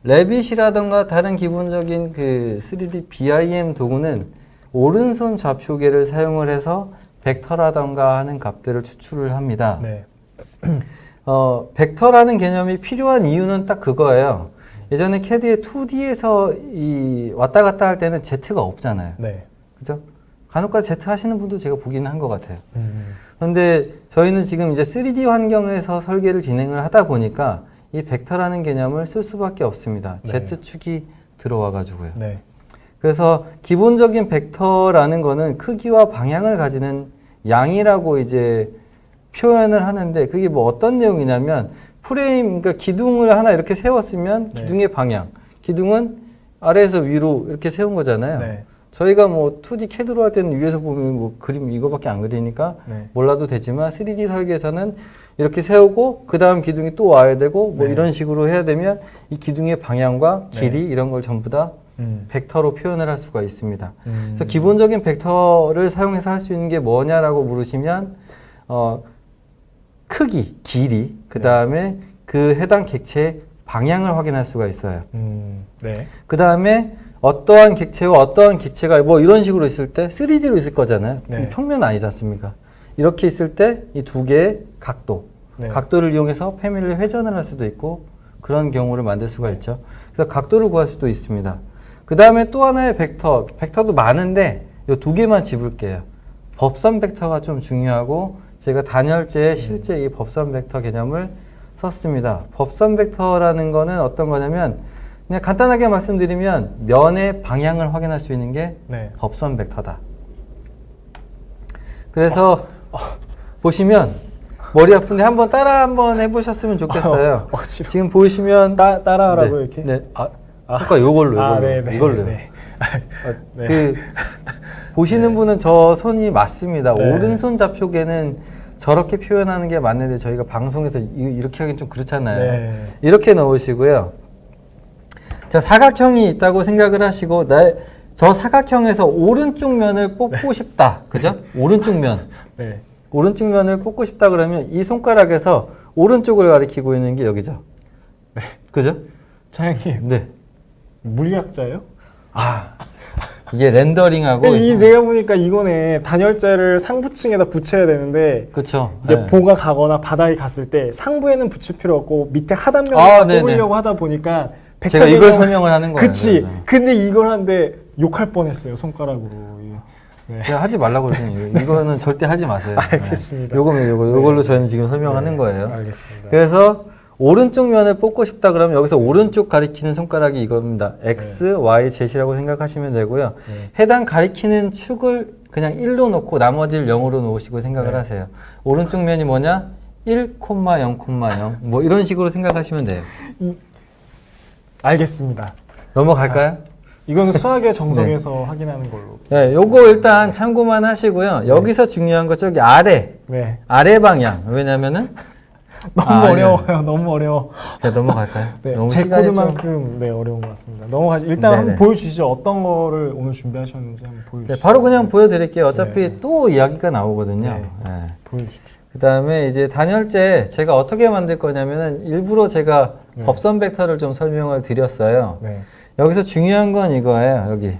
Speaker 1: 레빗이라던가 다른 기본적인 3D BIM 도구는 오른손 좌표계를 사용을 해서 벡터라던가 하는 값들을 추출을 합니다.
Speaker 2: 네.
Speaker 1: 벡터라는 개념이 필요한 이유는 딱 그거예요. 예전에 CAD의 2D에서 왔다 갔다 할 때는 Z가 없잖아요.
Speaker 2: 네.
Speaker 1: 그죠? 간혹가 Z 하시는 분도 제가 보기는 한 것 같아요. 그런데 저희는 지금 이제 3D 환경에서 설계를 진행을 하다 보니까 이 벡터라는 개념을 쓸 수밖에 없습니다.
Speaker 2: 네.
Speaker 1: Z축이 들어와 가지고요.
Speaker 2: 네.
Speaker 1: 그래서 기본적인 벡터라는 거는 크기와 방향을 가지는 양이라고 이제 표현을 하는데 그게 뭐 어떤 내용이냐면 그러니까 기둥을 하나 이렇게 세웠으면
Speaker 2: 네.
Speaker 1: 기둥의 방향, 기둥은 아래에서 위로 이렇게 세운 거잖아요.
Speaker 2: 네.
Speaker 1: 저희가 뭐 2D CAD로 할 때는 위에서 보면 뭐 그림 이거밖에 안 그리니까
Speaker 2: 네.
Speaker 1: 몰라도 되지만 3D 설계에서는 이렇게 세우고 그 다음 기둥이 또 와야 되고 뭐
Speaker 2: 네.
Speaker 1: 이런 식으로 해야 되면 이 기둥의 방향과
Speaker 2: 네.
Speaker 1: 길이 이런 걸 전부 다 벡터로 표현을 할 수가 있습니다.
Speaker 2: 음.
Speaker 1: 그래서 기본적인 벡터를 사용해서 할 수 있는 게 뭐냐라고 물으시면 크기, 길이, 그 다음에 그 해당 객체의 방향을 확인할 수가 있어요.
Speaker 2: 네.
Speaker 1: 그 다음에 어떠한 객체와 어떠한 객체가 뭐 이런 식으로 있을 때 3D로 있을 거잖아요.
Speaker 2: 네.
Speaker 1: 평면 아니지 않습니까? 이렇게 있을 때 이 두 개의 각도,
Speaker 2: 네.
Speaker 1: 각도를 이용해서 패밀리 회전을 할 수도 있고 그런 경우를 만들 수가 있죠. 그래서 각도를 구할 수도 있습니다. 그 다음에 또 하나의 벡터도 많은데 이 두 개만 짚을게요. 법선 벡터가 좀 중요하고 제가 단열재에 실제 이 법선 벡터 개념을 썼습니다. 법선 벡터라는 거는 어떤 거냐면 그냥 간단하게 말씀드리면 면의 방향을 확인할 수 있는 게
Speaker 2: 네.
Speaker 1: 법선 벡터다. 그래서 보시면 머리 아픈데 한번 따라 한번 해보셨으면 좋겠어요. 지금 보시면
Speaker 2: 따라하라고
Speaker 1: 네,
Speaker 2: 이렇게.
Speaker 1: 네. 손가락 요걸로
Speaker 2: 네.
Speaker 1: 이걸로요.
Speaker 2: 네. 네.
Speaker 1: 그 보시는 분은 저 손이 맞습니다.
Speaker 2: 네.
Speaker 1: 오른손 좌표계는 저렇게 표현하는 게 맞는데 저희가 방송에서 이렇게 하긴 좀 그렇잖아요.
Speaker 2: 네.
Speaker 1: 이렇게 넣으시고요. 자, 사각형이 있다고 생각을 하시고 저 사각형에서 오른쪽 면을 뽑고 싶다. 그죠? 오른쪽 면.
Speaker 2: 네.
Speaker 1: 오른쪽 면을 뽑고 싶다 그러면 이 손가락에서 오른쪽을 가리키고 있는 게 여기죠.
Speaker 2: 네.
Speaker 1: 그죠?
Speaker 2: 차장님,
Speaker 1: 네.
Speaker 2: 물리학자예요?
Speaker 1: 이게 렌더링하고
Speaker 2: 제가 보니까 이거네. 단열재를 상부층에다 붙여야 되는데
Speaker 1: 그쵸.
Speaker 2: 이제
Speaker 1: 네.
Speaker 2: 보가 가거나 바닥에 갔을 때 상부에는 붙일 필요 없고 밑에 하단면을
Speaker 1: 네네.
Speaker 2: 뽑으려고 하다 보니까
Speaker 1: 제가 이걸 설명을 하는 거예요.
Speaker 2: 그치.
Speaker 1: 네.
Speaker 2: 근데 이걸 하는데 욕할 뻔했어요. 손가락으로. 네.
Speaker 1: 제가 하지 말라고 그러더니 이거는 절대 하지 마세요.
Speaker 2: 알겠습니다.
Speaker 1: 네. 요걸로 저희는 지금 설명하는
Speaker 2: 네,
Speaker 1: 거예요.
Speaker 2: 알겠습니다.
Speaker 1: 그래서 오른쪽 면을 뽑고 싶다 그러면 여기서 오른쪽 가리키는 손가락이 이겁니다. X, Y, Z라고 생각하시면 되고요.
Speaker 2: 네.
Speaker 1: 해당 가리키는 축을 그냥 1로 놓고 나머지를 0으로 놓으시고 생각을
Speaker 2: 네.
Speaker 1: 하세요. 오른쪽 면이 뭐냐? 1,0,0,0 뭐 이런 식으로 생각하시면 돼요.
Speaker 2: 알겠습니다.
Speaker 1: 넘어갈까요?
Speaker 2: 이건 수학의 정석에서 확인하는 걸로.
Speaker 1: 네, 요거 일단 참고만 하시고요. 여기서 중요한 거 저기 아래 방향. 왜냐면은
Speaker 2: 너무 어려워요. 너무 어려워.
Speaker 1: 자, 넘어갈까요?
Speaker 2: 네,
Speaker 1: 너무
Speaker 2: 제
Speaker 1: 시간이
Speaker 2: 코드만큼 어려운 것 같습니다. 넘어가시. 일단
Speaker 1: 네네.
Speaker 2: 한번 보여주시죠. 어떤 거를 오늘 준비하셨는지 한번 보여주시죠.
Speaker 1: 네, 바로 그냥 보여드릴게요. 어차피
Speaker 2: 네.
Speaker 1: 또 이야기가 나오거든요.
Speaker 2: 네.
Speaker 1: 네.
Speaker 2: 보여주십시오.
Speaker 1: 그 다음에 이제 단열재 제가 어떻게 만들 거냐면은 일부러 제가
Speaker 2: 네.
Speaker 1: 법선 벡터를 좀 설명을 드렸어요.
Speaker 2: 네.
Speaker 1: 여기서 중요한 건 이거예요. 여기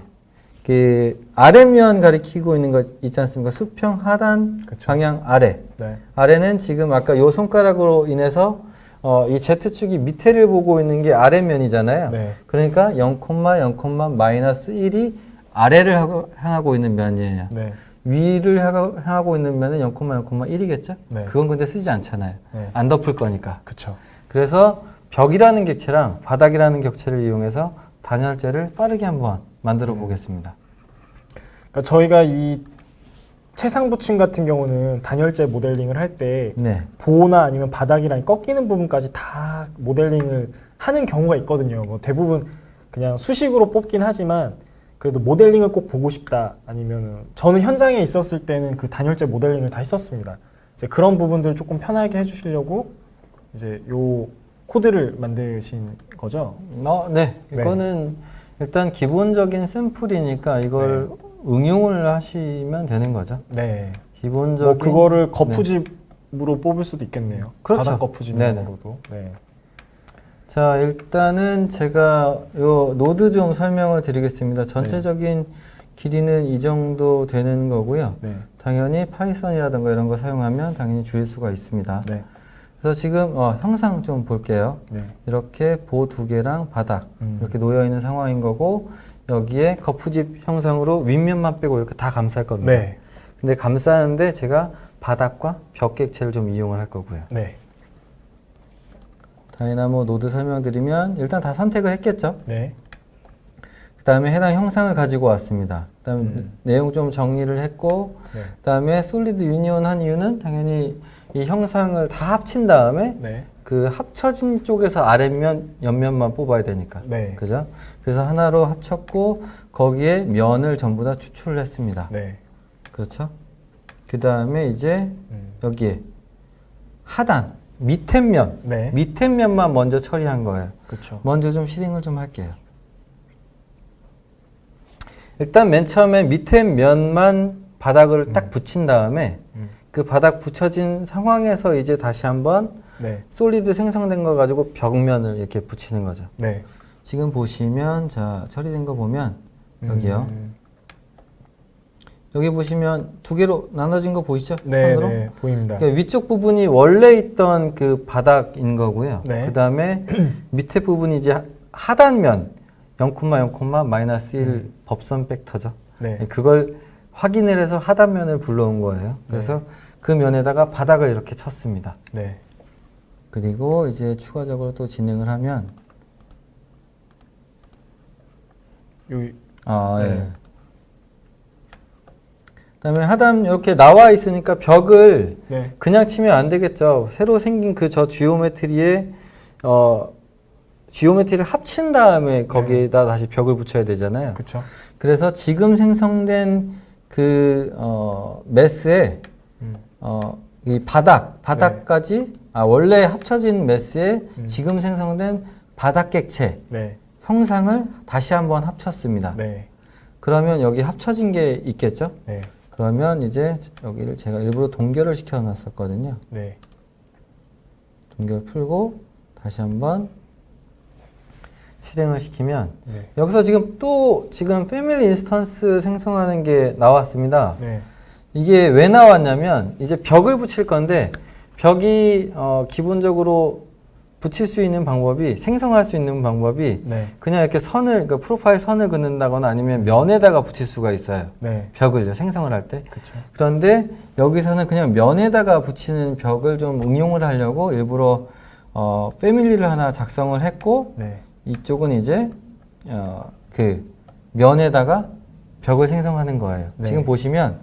Speaker 1: 그 아래면 가리키고 있는 거 있지 않습니까? 수평 하단
Speaker 2: 그쵸.
Speaker 1: 방향 아래.
Speaker 2: 네.
Speaker 1: 아래는 지금 아까 요 손가락으로 인해서 이 Z축이 밑에를 보고 있는 게 아래면이잖아요.
Speaker 2: 네.
Speaker 1: 그러니까 0,0,-1이 아래를 향하고 있는 면이에요.
Speaker 2: 네.
Speaker 1: 위를 향하고 있는 면은 0,0,1이겠죠?
Speaker 2: 네.
Speaker 1: 그건 근데 쓰지 않잖아요.
Speaker 2: 네.
Speaker 1: 안 덮을 거니까.
Speaker 2: 그쵸.
Speaker 1: 그래서 벽이라는 객체랑 바닥이라는 격체를 이용해서 단열재를 빠르게 한번 만들어 보겠습니다.
Speaker 2: 그러니까 저희가 이 최상부층 같은 경우는 단열재 모델링을 할 때
Speaker 1: 네.
Speaker 2: 보호나 아니면 바닥이랑 꺾이는 부분까지 다 모델링을 하는 경우가 있거든요. 뭐 대부분 그냥 수식으로 뽑긴 하지만 그래도 모델링을 꼭 보고 싶다 아니면은 저는 현장에 있었을 때는 그 단열재 모델링을 다 했었습니다. 이제 그런 부분들 조금 편하게 해주시려고 이제 요 코드를 만드신 거죠?
Speaker 1: 네. 이거는 일단 기본적인 샘플이니까 이걸 응용을 하시면 되는 거죠.
Speaker 2: 네.
Speaker 1: 기본적인
Speaker 2: 그거를 거푸집으로 뽑을 수도 있겠네요.
Speaker 1: 그렇죠.
Speaker 2: 바닥 거푸집으로도. 네.
Speaker 1: 자, 일단은 제가 요 노드 좀 설명을 드리겠습니다. 전체적인 길이는 이 정도 되는 거고요.
Speaker 2: 네.
Speaker 1: 당연히 파이썬이라든가 이런 거 사용하면 당연히 줄일 수가 있습니다.
Speaker 2: 네.
Speaker 1: 그래서 지금 형상 좀 볼게요.
Speaker 2: 네.
Speaker 1: 이렇게 보 두 개랑 바닥 이렇게 놓여 있는 상황인 거고 여기에 거푸집 형상으로 윗면만 빼고 이렇게 다 감쌀 겁니다.
Speaker 2: 네.
Speaker 1: 근데 감싸는데 제가 바닥과 벽 객체를 좀 이용을 할 거고요.
Speaker 2: 네.
Speaker 1: 다이나모 노드 설명드리면 일단 다 선택을 했겠죠.
Speaker 2: 네.
Speaker 1: 그 다음에 해당 형상을 가지고 왔습니다. 그 다음에 내용 좀 정리를 했고
Speaker 2: 네.
Speaker 1: 그 다음에 솔리드 유니온 한 이유는 당연히 이 형상을 다 합친 다음에
Speaker 2: 네.
Speaker 1: 그 합쳐진 쪽에서 아랫면, 옆면만 뽑아야 되니까.
Speaker 2: 네.
Speaker 1: 그죠? 그래서 하나로 합쳤고 거기에 면을 전부 다 추출을 했습니다.
Speaker 2: 네.
Speaker 1: 그렇죠? 그 다음에 이제 여기에 하단, 밑에 면,
Speaker 2: 네.
Speaker 1: 밑에 면만 먼저 처리한 거예요.
Speaker 2: 그렇죠.
Speaker 1: 먼저 좀 실행을 좀 할게요. 일단 맨 처음에 밑에 면만 바닥을 딱 붙인 다음에 그 바닥 붙여진 상황에서 이제 다시 한번
Speaker 2: 네.
Speaker 1: 솔리드 생성된 거 가지고 벽면을 이렇게 붙이는 거죠.
Speaker 2: 네.
Speaker 1: 지금 보시면 자 처리된 거 보면 여기요. 여기 보시면 두 개로 나눠진 거 보이시죠?
Speaker 2: 네,
Speaker 1: 손으로?
Speaker 2: 네, 보입니다.
Speaker 1: 그러니까 위쪽 부분이 원래 있던 그 바닥인 거고요.
Speaker 2: 네.
Speaker 1: 그 다음에 밑에 부분이 이제 하단면, 0,0, 법선 벡터죠.
Speaker 2: 네.
Speaker 1: 그걸 확인을 해서 하단면을 불러온 거예요. 그래서 그 면에다가 바닥을 이렇게 쳤습니다.
Speaker 2: 네.
Speaker 1: 그리고 이제 추가적으로 또 진행을 하면
Speaker 2: 여기
Speaker 1: 아,
Speaker 2: 네.
Speaker 1: 예. 그다음에 하단 이렇게 나와 있으니까 벽을
Speaker 2: 네.
Speaker 1: 그냥 치면 안 되겠죠. 새로 생긴 그 저 지오메트리에 지오메트리를 합친 다음에 거기에다 다시 벽을 붙여야 되잖아요.
Speaker 2: 그렇죠.
Speaker 1: 그래서 지금 생성된 그 매스에 이 바닥까지 원래 합쳐진 매스에 지금 생성된 바닥 객체
Speaker 2: 네.
Speaker 1: 형상을 다시 한번 합쳤습니다.
Speaker 2: 네.
Speaker 1: 그러면 여기 합쳐진 게 있겠죠?
Speaker 2: 네.
Speaker 1: 그러면 이제 여기를 제가 일부러 동결을 시켜 놨었거든요.
Speaker 2: 네.
Speaker 1: 동결 풀고 다시 한번 실행을 시키면
Speaker 2: 네.
Speaker 1: 여기서 지금 패밀리 인스턴스 생성하는 게 나왔습니다.
Speaker 2: 네.
Speaker 1: 이게 왜 나왔냐면 이제 벽을 붙일 건데 벽이 기본적으로 붙일 수 있는 방법이 생성할 수 있는 방법이
Speaker 2: 네.
Speaker 1: 그냥 이렇게 그러니까 프로파일 선을 긋는다거나 아니면 면에다가 붙일 수가 있어요.
Speaker 2: 네.
Speaker 1: 벽을요, 생성을 할 때.
Speaker 2: 그렇죠.
Speaker 1: 그런데 여기서는 그냥 면에다가 붙이는 벽을 좀 응용을 하려고 일부러 패밀리를 하나 작성을 했고
Speaker 2: 네.
Speaker 1: 이쪽은 이제 그 면에다가 벽을 생성하는 거예요.
Speaker 2: 네.
Speaker 1: 지금 보시면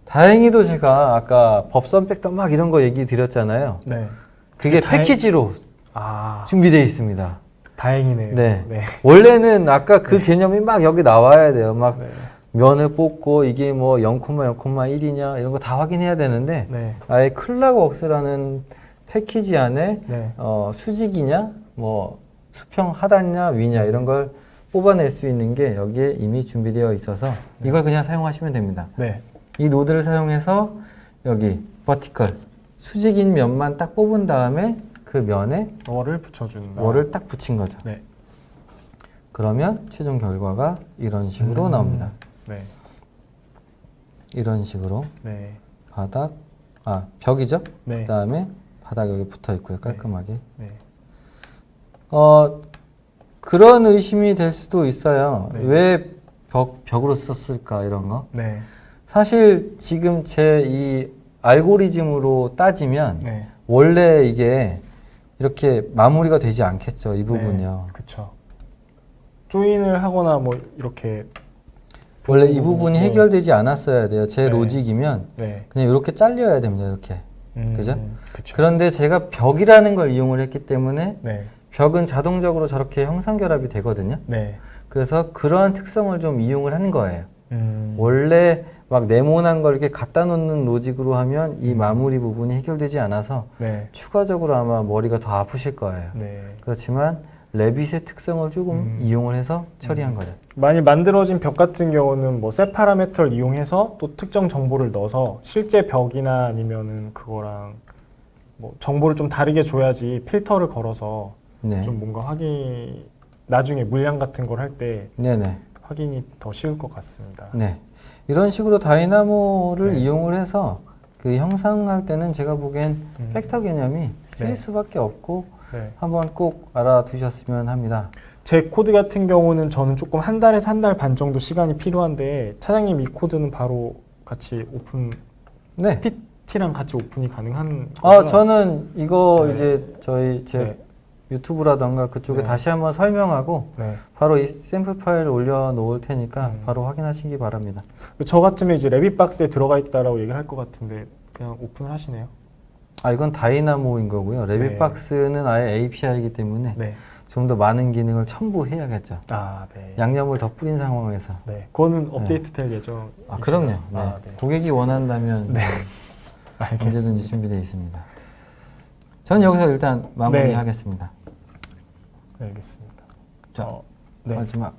Speaker 1: 다행히도 제가 아까 법선 벡터 막 이런 거 얘기 드렸잖아요.
Speaker 2: 네.
Speaker 1: 그게 패키지로
Speaker 2: 아,
Speaker 1: 준비되어 있습니다.
Speaker 2: 다행이네요.
Speaker 1: 네.
Speaker 2: 네.
Speaker 1: 원래는 아까 그 개념이 막 여기 나와야 돼요. 막
Speaker 2: 네.
Speaker 1: 면을 뽑고 이게 뭐 0,0,1이냐 이런 거 다 확인해야 되는데
Speaker 2: 네.
Speaker 1: 아예 클락웍스라는 패키지 안에
Speaker 2: 네.
Speaker 1: 수직이냐 뭐 수평 하단냐 위냐 이런 걸 뽑아낼 수 있는 게 여기에 이미 준비되어 있어서 이걸 그냥 사용하시면 됩니다.
Speaker 2: 네.
Speaker 1: 이 노드를 사용해서 여기 버티컬 수직인 면만 딱 뽑은 다음에 그 면에
Speaker 2: 월을 붙여준다.
Speaker 1: 월을 딱 붙인 거죠.
Speaker 2: 네.
Speaker 1: 그러면 최종 결과가 이런 식으로 나옵니다.
Speaker 2: 네.
Speaker 1: 이런 식으로
Speaker 2: 네.
Speaker 1: 바닥, 벽이죠?
Speaker 2: 네.
Speaker 1: 그 다음에 바닥 여기 붙어 있고요. 깔끔하게.
Speaker 2: 네.
Speaker 1: 그런 의심이 될 수도 있어요.
Speaker 2: 네.
Speaker 1: 왜 벽으로 썼을까 이런 거.
Speaker 2: 네.
Speaker 1: 사실 지금 제 이 알고리즘으로 따지면
Speaker 2: 네.
Speaker 1: 원래 이게 이렇게 마무리가 되지 않겠죠. 이 부분이요.
Speaker 2: 그렇죠. 조인을 하거나 뭐 이렇게
Speaker 1: 원래 이 부분이
Speaker 2: 네.
Speaker 1: 해결되지 않았어야 돼요. 제
Speaker 2: 네.
Speaker 1: 로직이면
Speaker 2: 네.
Speaker 1: 그냥 이렇게 잘려야 됩니다. 이렇게. 그죠?
Speaker 2: 그렇죠.
Speaker 1: 그런데 제가 벽이라는 걸 이용을 했기 때문에
Speaker 2: 네.
Speaker 1: 벽은 자동적으로 저렇게 형상 결합이 되거든요.
Speaker 2: 네.
Speaker 1: 그래서 그러한 특성을 좀 이용을 하는 거예요. 원래 막 네모난 걸 이렇게 갖다 놓는 로직으로 하면 이 마무리 부분이 해결되지 않아서
Speaker 2: 네.
Speaker 1: 추가적으로 아마 머리가 더 아프실 거예요.
Speaker 2: 네.
Speaker 1: 그렇지만 레빗의 특성을 조금 이용을 해서 처리한 거죠.
Speaker 2: 만일 만들어진 벽 같은 경우는 뭐 셋 파라미터를 이용해서 또 특정 정보를 넣어서 실제 벽이나 아니면은 그거랑 뭐 정보를 좀 다르게 줘야지 필터를 걸어서
Speaker 1: 네.
Speaker 2: 좀 뭔가 확인 나중에 물량 같은 걸 할 때
Speaker 1: 네네.
Speaker 2: 확인이 더 쉬울 것 같습니다.
Speaker 1: 네. 이런 식으로 다이나모를
Speaker 2: 네.
Speaker 1: 이용을 해서 그 형상할 때는 제가 보기엔 팩터 개념이 쓰일
Speaker 2: 네.
Speaker 1: 수밖에 없고
Speaker 2: 네.
Speaker 1: 한번 꼭 알아두셨으면 합니다.
Speaker 2: 제 코드 같은 경우는 저는 조금 한 달에서 한 달 반 정도 시간이 필요한데 차장님 이 코드는 바로 같이 오픈
Speaker 1: 네.
Speaker 2: PT랑 같이 오픈이 가능한
Speaker 1: 저는 이거
Speaker 2: 네.
Speaker 1: 이제 제
Speaker 2: 네.
Speaker 1: 유튜브라던가 그쪽에
Speaker 2: 네.
Speaker 1: 다시 한번 설명하고
Speaker 2: 네.
Speaker 1: 바로 이 샘플 파일을 올려놓을 테니까 바로 확인하시기 바랍니다.
Speaker 2: 저 같으면 이제 레빗박스에 들어가 있다라고 얘기를 할 것 같은데 그냥 오픈을 하시네요.
Speaker 1: 이건 다이나모인 거고요. 레빗박스는 아예 API이기 때문에
Speaker 2: 네.
Speaker 1: 좀 더 많은 기능을 첨부해야겠죠.
Speaker 2: 네.
Speaker 1: 양념을 더 뿌린 상황에서.
Speaker 2: 네. 그거는 업데이트 될 예정.
Speaker 1: 그럼요. 네.
Speaker 2: 네.
Speaker 1: 고객이 원한다면
Speaker 2: 네.
Speaker 1: 언제든지
Speaker 2: 알겠습니다.
Speaker 1: 준비되어 있습니다. 저는 여기서 일단 마무리하겠습니다.
Speaker 2: 네, 알겠습니다.
Speaker 1: 자,
Speaker 2: 네.
Speaker 1: 마지막.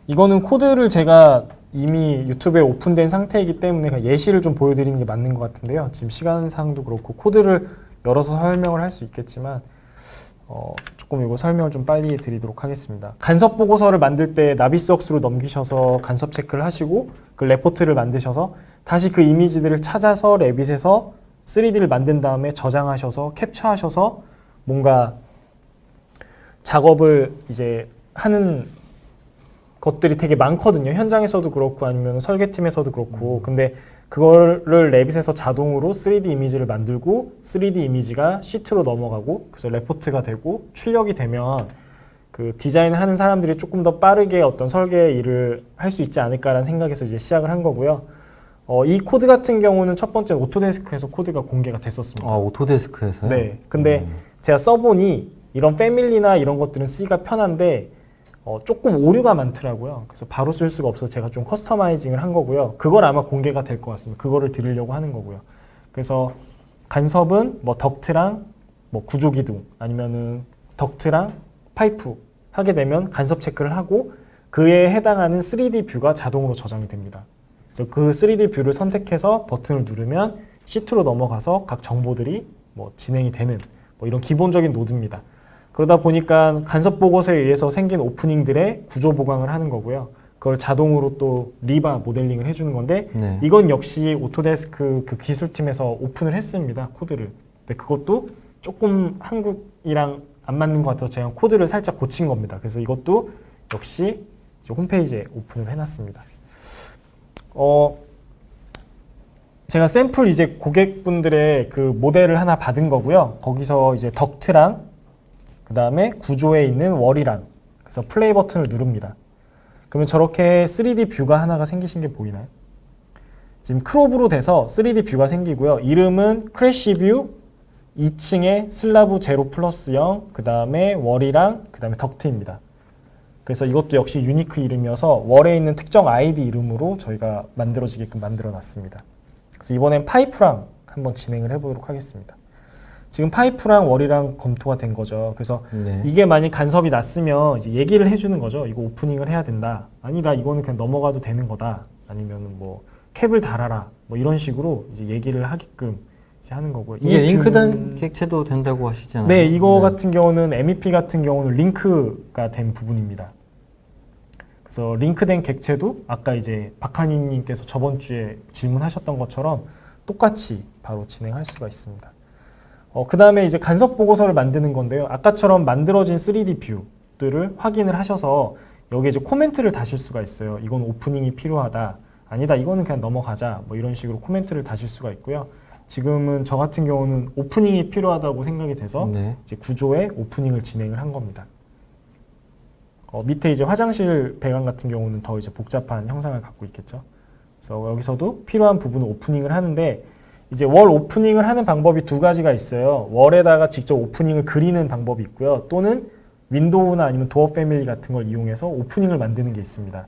Speaker 2: 이거는 코드를 제가 이미 유튜브에 오픈된 상태이기 때문에 그냥 예시를 좀 보여드리는 게 맞는 것 같은데요. 지금 시간상도 그렇고 코드를 열어서 설명을 할 수 있겠지만 조금 이거 설명을 좀 빨리 드리도록 하겠습니다. 간섭 보고서를 만들 때 나비스웍스로 넘기셔서 간섭 체크를 하시고 그 레포트를 만드셔서 다시 그 이미지들을 찾아서 레빗에서 3D를 만든 다음에 저장하셔서 캡처하셔서 뭔가 작업을 이제 하는 것들이 되게 많거든요. 현장에서도 그렇고 아니면 설계팀에서도 그렇고. 근데 그거를 레빗에서 자동으로 3D 이미지를 만들고 3D 이미지가 시트로 넘어가고 그래서 레포트가 되고 출력이 되면 그 디자인을 하는 사람들이 조금 더 빠르게 어떤 설계 일을 할 수 있지 않을까라는 생각에서 이제 시작을 한 거고요. 이 코드 같은 경우는 첫 번째 오토데스크에서 코드가 공개가 됐었습니다.
Speaker 1: 아, 오토데스크에서요?
Speaker 2: 네. 근데 제가 써보니 이런 패밀리나 이런 것들은 쓰기가 편한데 조금 오류가 많더라고요. 그래서 바로 쓸 수가 없어서 제가 좀 커스터마이징을 한 거고요. 그걸 아마 공개가 될 것 같습니다. 그거를 드리려고 하는 거고요. 그래서 간섭은 뭐 덕트랑 뭐 구조기둥 아니면은 덕트랑 파이프 하게 되면 간섭 체크를 하고 그에 해당하는 3D 뷰가 자동으로 저장이 됩니다. 그래서 그 3D 뷰를 선택해서 버튼을 누르면 시트로 넘어가서 각 정보들이 뭐 진행이 되는 뭐 이런 기본적인 노드입니다. 그러다 보니까 간섭 보고서에 의해서 생긴 오프닝들의 구조 보강을 하는 거고요. 그걸 자동으로 또 리바 모델링을 해주는 건데
Speaker 1: 네.
Speaker 2: 이건 역시 오토데스크 그 기술팀에서 오픈을 했습니다. 코드를. 근데 그것도 조금 한국이랑 안 맞는 것 같아서 제가 코드를 살짝 고친 겁니다. 그래서 이것도 역시 이제 홈페이지에 오픈을 해놨습니다. 제가 샘플 이제 고객분들의 그 모델을 하나 받은 거고요. 거기서 이제 덕트랑 그 다음에 구조에 있는 월이랑 그래서 플레이 버튼을 누릅니다. 그러면 저렇게 3D 뷰가 하나가 생기신 게 보이나요? 지금 크롭으로 돼서 3D 뷰가 생기고요. 이름은 크래시 뷰 2층에 슬라브 0 플러스 0, 그 다음에 월이랑 그 다음에 덕트입니다. 그래서 이것도 역시 유니크 이름이어서 월에 있는 특정 아이디 이름으로 저희가 만들어지게끔 만들어 놨습니다. 그래서 이번엔 파이프랑 한번 진행을 해보도록 하겠습니다. 지금 파이프랑 월이랑 검토가 된 거죠. 그래서
Speaker 1: 네.
Speaker 2: 이게 만약 간섭이 났으면 이제 얘기를 해주는 거죠. 이거 오프닝을 해야 된다. 아니다, 이거는 그냥 넘어가도 되는 거다. 아니면 뭐 캡을 달아라. 뭐 이런 식으로 이제 얘기를 하게끔 이제 하는 거고요.
Speaker 1: 이게 링크된 객체도 된다고 하시잖아요.
Speaker 2: 네, 이거 같은 경우는 MEP 같은 경우는 링크가 된 부분입니다. 그래서 링크된 객체도 아까 이제 박한희님께서 저번 주에 질문하셨던 것처럼 똑같이 바로 진행할 수가 있습니다. 그 다음에 이제 간섭 보고서를 만드는 건데요. 아까처럼 만들어진 3D 뷰들을 확인을 하셔서 여기에 이제 코멘트를 다실 수가 있어요. 이건 오프닝이 필요하다. 아니다, 이거는 그냥 넘어가자. 뭐 이런 식으로 코멘트를 다실 수가 있고요. 지금은 저 같은 경우는 오프닝이 필요하다고 생각이 돼서
Speaker 1: 네.
Speaker 2: 이제 구조에 오프닝을 진행을 한 겁니다. 밑에 이제 화장실 배관 같은 경우는 더 이제 복잡한 형상을 갖고 있겠죠. 그래서 여기서도 필요한 부분을 오프닝을 하는데 이제 월 오프닝을 하는 방법이 두 가지가 있어요. 월에다가 직접 오프닝을 그리는 방법이 있고요. 또는 윈도우나 아니면 도어 패밀리 같은 걸 이용해서 오프닝을 만드는 게 있습니다.